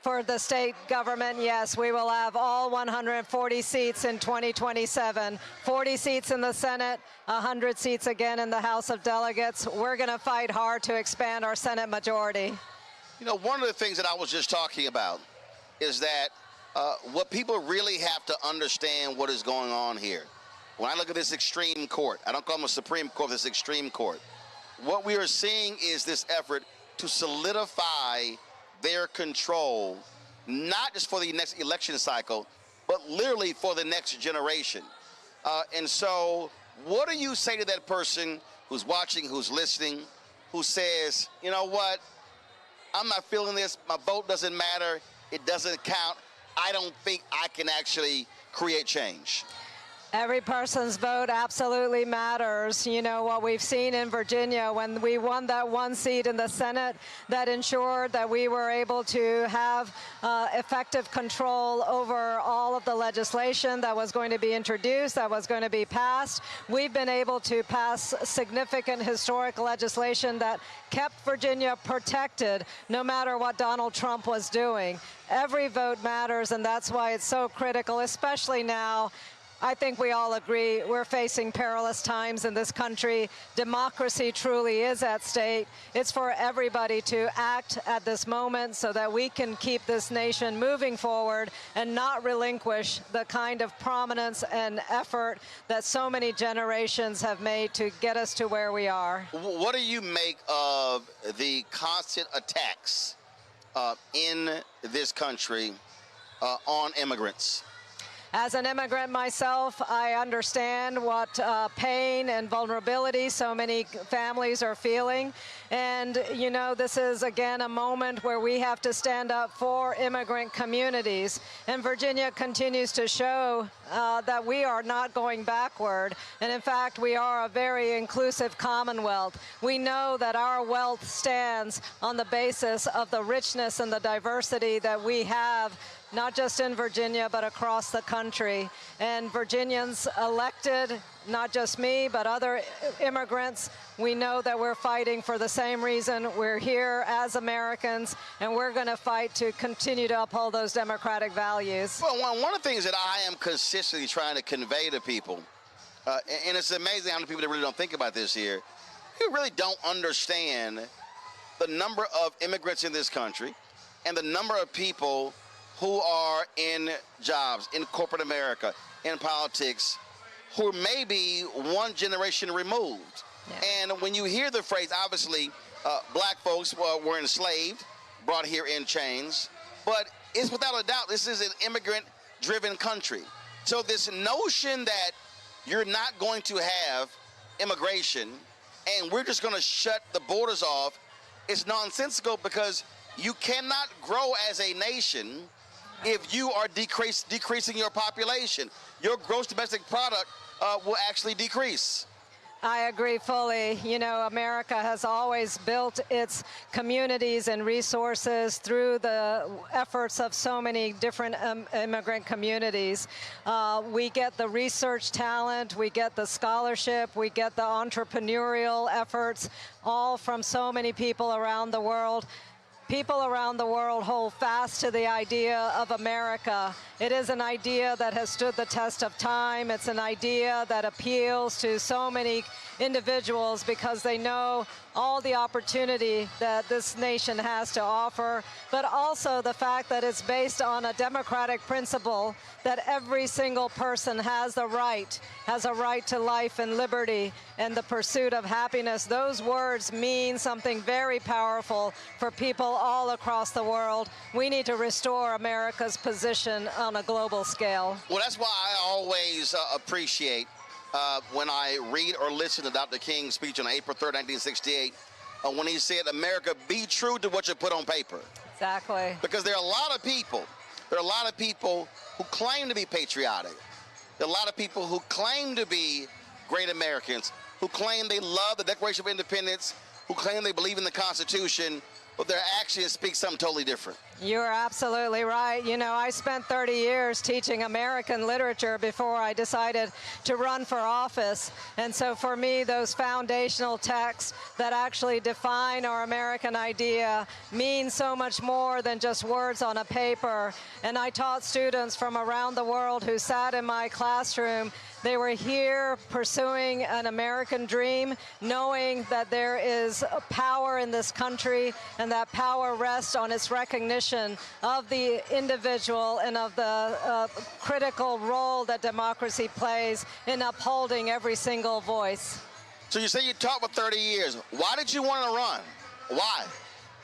N: For the state government, yes, we will have all 140 seats in 2027, 40 seats in the Senate, 100 seats again in the House of Delegates. We're going to fight hard to expand our Senate majority.
M: You know, one of the things that I was just talking about is that what people really have to understand what is going on here. When I look at this extreme court, I don't call them a Supreme Court, this extreme court. What we are seeing is this effort to solidify their control, not just for the next election cycle, but literally for the next generation. And so what do you say to that person who's watching, who's listening, who says, you know what, I'm not feeling this, my vote doesn't matter, it doesn't count, I don't think I can actually create change?
N: Every person's vote absolutely matters. You know, what we've seen in Virginia when we won that one seat in the Senate, that ensured that we were able to have effective control over all of the legislation that was going to be introduced, that was going to be passed. We've been able to pass significant historic legislation that kept Virginia protected no matter what Donald Trump was doing. Every vote matters, and that's why it's so critical, especially now. I think we all agree we're facing perilous times in this country. Democracy truly is at stake. It's for everybody to act at this moment so that we can keep this nation moving forward and not relinquish the kind of prominence and effort that so many generations have made to get us to where we are.
M: What do you make of the constant attacks in this country on immigrants?
N: As an immigrant myself, I understand what pain and vulnerability so many families are feeling. And, you know, this is, again, a moment where we have to stand up for immigrant communities. And Virginia continues to show that we are not going backward. And, in fact, we are a very inclusive Commonwealth. We know that our wealth stands on the basis of the richness and the diversity that we have, not just in Virginia, but across the country. And Virginians elected, not just me, but other immigrants, we know that we're fighting for the same reason. We're here as Americans, and we're going to fight to continue to uphold those democratic values.
M: Well, one of the things that I am consistently trying to convey to people, and it's amazing how many people that really don't think about this here, you really don't understand the number of immigrants in this country and the number of people who are in jobs, in corporate America, in politics, who may be one generation removed. Yeah. And when you hear the phrase, obviously, black folks were enslaved, brought here in chains, but it's without a doubt, this is an immigrant-driven country. So this notion that you're not going to have immigration and we're just going to shut the borders off is nonsensical, because you cannot grow as a nation if you are decreasing your population. Your gross domestic product will actually decrease.
N: I agree fully. You know, America has always built its communities and resources through the efforts of so many different immigrant communities. We get the research talent, we get the scholarship, we get the entrepreneurial efforts, all from so many people around the world. People around the world hold fast to the idea of America. It is an idea that has stood the test of time. It's an idea that appeals to so many individuals because they know all the opportunity that this nation has to offer, but also the fact that it's based on a democratic principle that every single person has a right to life and liberty and the pursuit of happiness. Those words mean something very powerful for people all across the world. We need to restore America's position on a global scale.
M: Well, that's why I always appreciate when I read or listen to Dr. King's speech on April 3rd, 1968, when he said, America, be true to what you put on paper.
N: Exactly.
M: Because there are a lot of people who claim to be patriotic. There are a lot of people who claim to be great Americans, who claim they love the Declaration of Independence, who claim they believe in the Constitution, but their actions speak something totally different.
N: You're absolutely right. You know, I spent 30 years teaching American literature before I decided to run for office. And so for me, those foundational texts that actually define our American idea mean so much more than just words on a paper. And I taught students from around the world who sat in my classroom. They were here pursuing an American dream, knowing that there is power in this country, and that power rests on its recognition of the individual and of the critical role that democracy plays in upholding every single voice.
M: So you say you taught for 30 years. Why did you want to run? Why?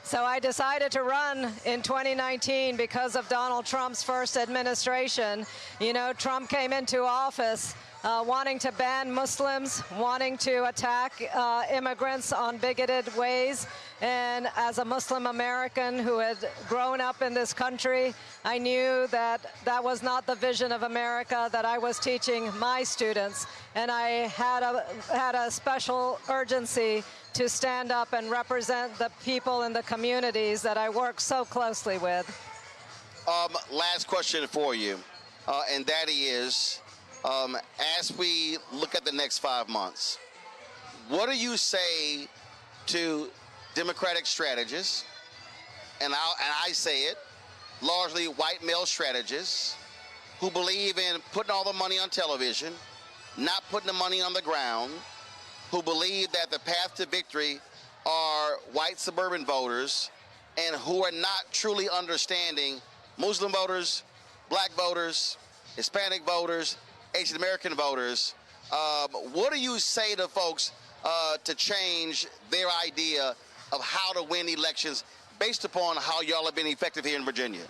N: So I decided to run in 2019 because of Donald Trump's first administration. You know, Trump came into office wanting to ban Muslims, wanting to attack immigrants on bigoted ways. And as a Muslim American who had grown up in this country, I knew that that was not the vision of America that I was teaching my students. And I had a special urgency to stand up and represent the people in the communities that I work so closely with.
M: Last question for you, and that is, as we look at the next 5 months, what do you say to Democratic strategists, and I say it, largely white male strategists, who believe in putting all the money on television, not putting the money on the ground, who believe that the path to victory are white suburban voters, and who are not truly understanding Muslim voters, black voters, Hispanic voters, Asian American voters? What do you say to folks to change their idea of how to win elections based upon how y'all have been effective here in Virginia?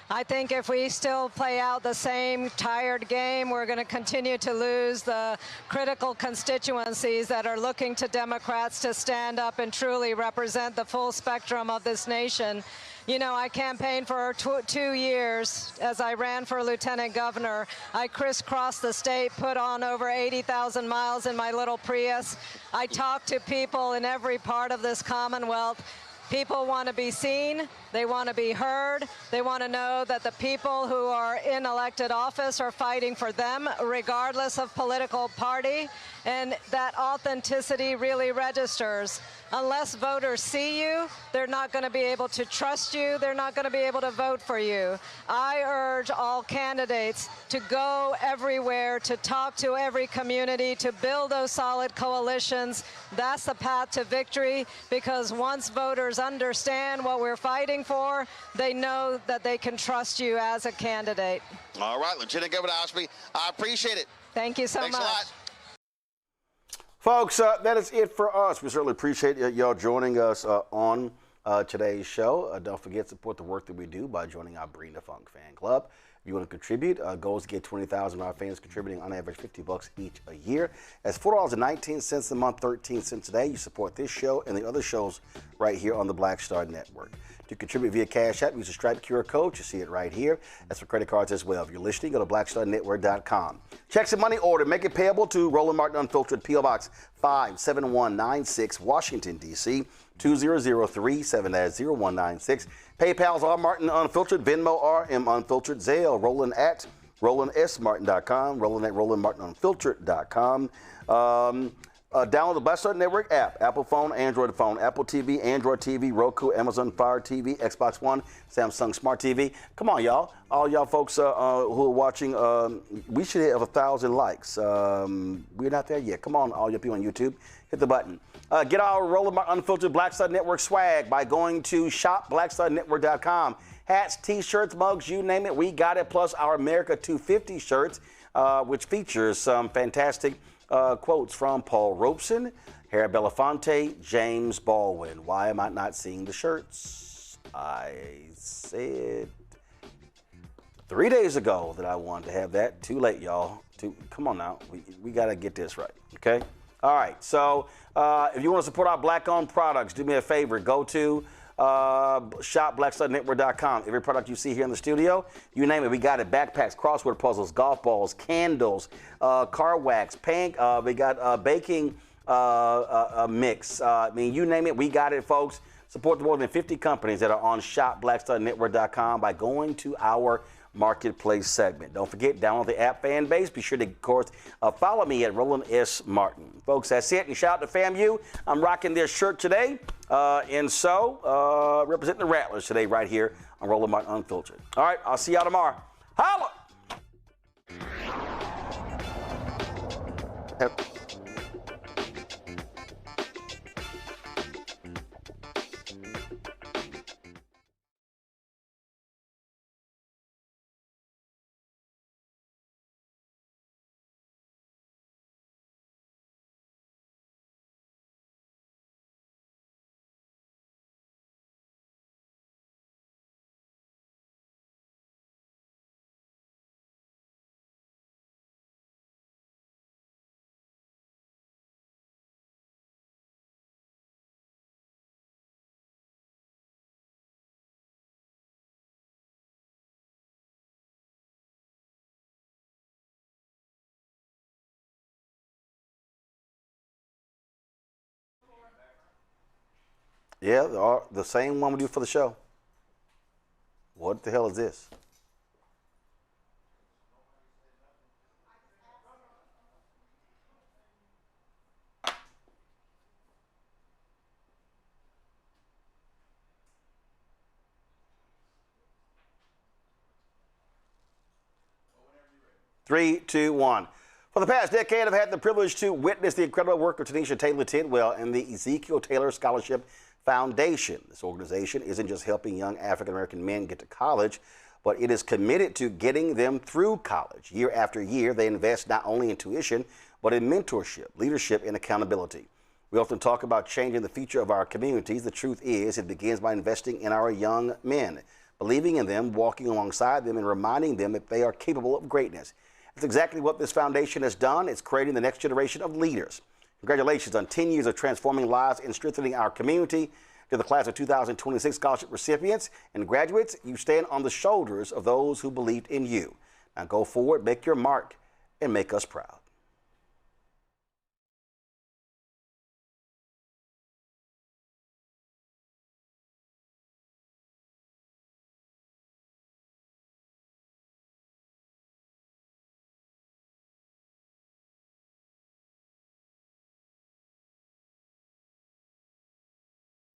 N: I think if we still play out the same tired game, we're going to continue to lose the critical constituencies that are looking to Democrats to stand up and truly represent the full spectrum of this nation. You know, I campaigned for 2 years as I ran for lieutenant governor. I crisscrossed the state, put on over 80,000 miles in my little Prius. I talked to people in every part of this Commonwealth. People want to be seen, they want to be heard, they want to know that the people who are in elected office are fighting for them, regardless of political party, and that authenticity really registers. Unless voters see you, they're not going to be able to trust you, they're not going to be able to vote for you. I urge all candidates to go everywhere, to talk to every community, to build those solid coalitions. That's the path to victory, because once voters understand what we're fighting for, they know that they can trust you as a candidate.
M: All right, Lieutenant Governor Osby, I appreciate it.
N: Thank you so much.
M: Thanks a lot.
A: Folks, that is it for us. We certainly appreciate y'all joining us on today's show. Don't forget to support the work that we do by joining our Bring the Funk fan club. If you want to contribute, goal is to get 20,000 of our fans contributing on average $50 each a year. That's $4.19 a month, 13 cents a day. You support this show and the other shows right here on the Black Star Network. To contribute via Cash App, use the Stripe QR code. You see it right here. That's for credit cards as well. If you're listening, go to blackstarnetwork.com. Checks and money order. Make it payable to Roland Martin Unfiltered, P.O. Box 57196, Washington, D.C. 20037-0196. PayPal's R Martin Unfiltered, Venmo RM Unfiltered, Zelle, Roland at RolandSMartin.com, Roland at RolandMartinUnfiltered.com. Download the Black Star Network app, Apple phone, Android phone, Apple TV, Android TV, Roku, Amazon Fire TV, Xbox One, Samsung Smart TV. Come on, y'all. All y'all folks who are watching, we should have 1,000 likes. We're not there yet. Come on, all you people on YouTube, hit the button. Get our Roland Martin Unfiltered Black Star Network swag by going to shopblackstarnetwork.com. Hats, T-shirts, mugs, you name it, we got it. Plus our America 250 shirts, which features some fantastic quotes from Paul Robeson, Harry Belafonte, James Baldwin. Why am I not seeing the shirts? I said 3 days ago that I wanted to have that. Too late, y'all. Come on now. We got to get this right, okay? All right, so if you want to support our black-owned products, do me a favor. Go to shopblackstarnetwork.com. Every product you see here in the studio, you name it, we got it. Backpacks, crossword puzzles, golf balls, candles, car wax, paint. We got baking mix. I mean, you name it, we got it, folks. Support the more than 50 companies that are on shopblackstarnetwork.com by going to our marketplace segment. Don't forget, download the app Fanbase. Be sure to, of course, follow me at Roland S. Martin. Folks, that's it. And shout out to FAMU. I'm rocking their shirt today. Representing the Rattlers today right here on Roland Martin Unfiltered. All right, I'll see y'all tomorrow. Holla! Yep. Yeah, the same one we do for the show. What the hell is this? Three, two, one. For the past decade, I've had the privilege to witness the incredible work of Tanisha Taylor Tidwell and the Ezekiel Taylor Scholarship Foundation. This organization isn't just helping young African-American men get to college, but it is committed to getting them through college. Year after year, they invest not only in tuition, but in mentorship, leadership, and accountability. We often talk about changing the future of our communities. The truth is, it begins by investing in our young men, believing in them, walking alongside them, and reminding them that they are capable of greatness. That's exactly what this foundation has done. It's creating the next generation of leaders. Congratulations on 10 years of transforming lives and strengthening our community. To the class of 2026 scholarship recipients and graduates, you stand on the shoulders of those who believed in you. Now go forward, make your mark, and make us proud.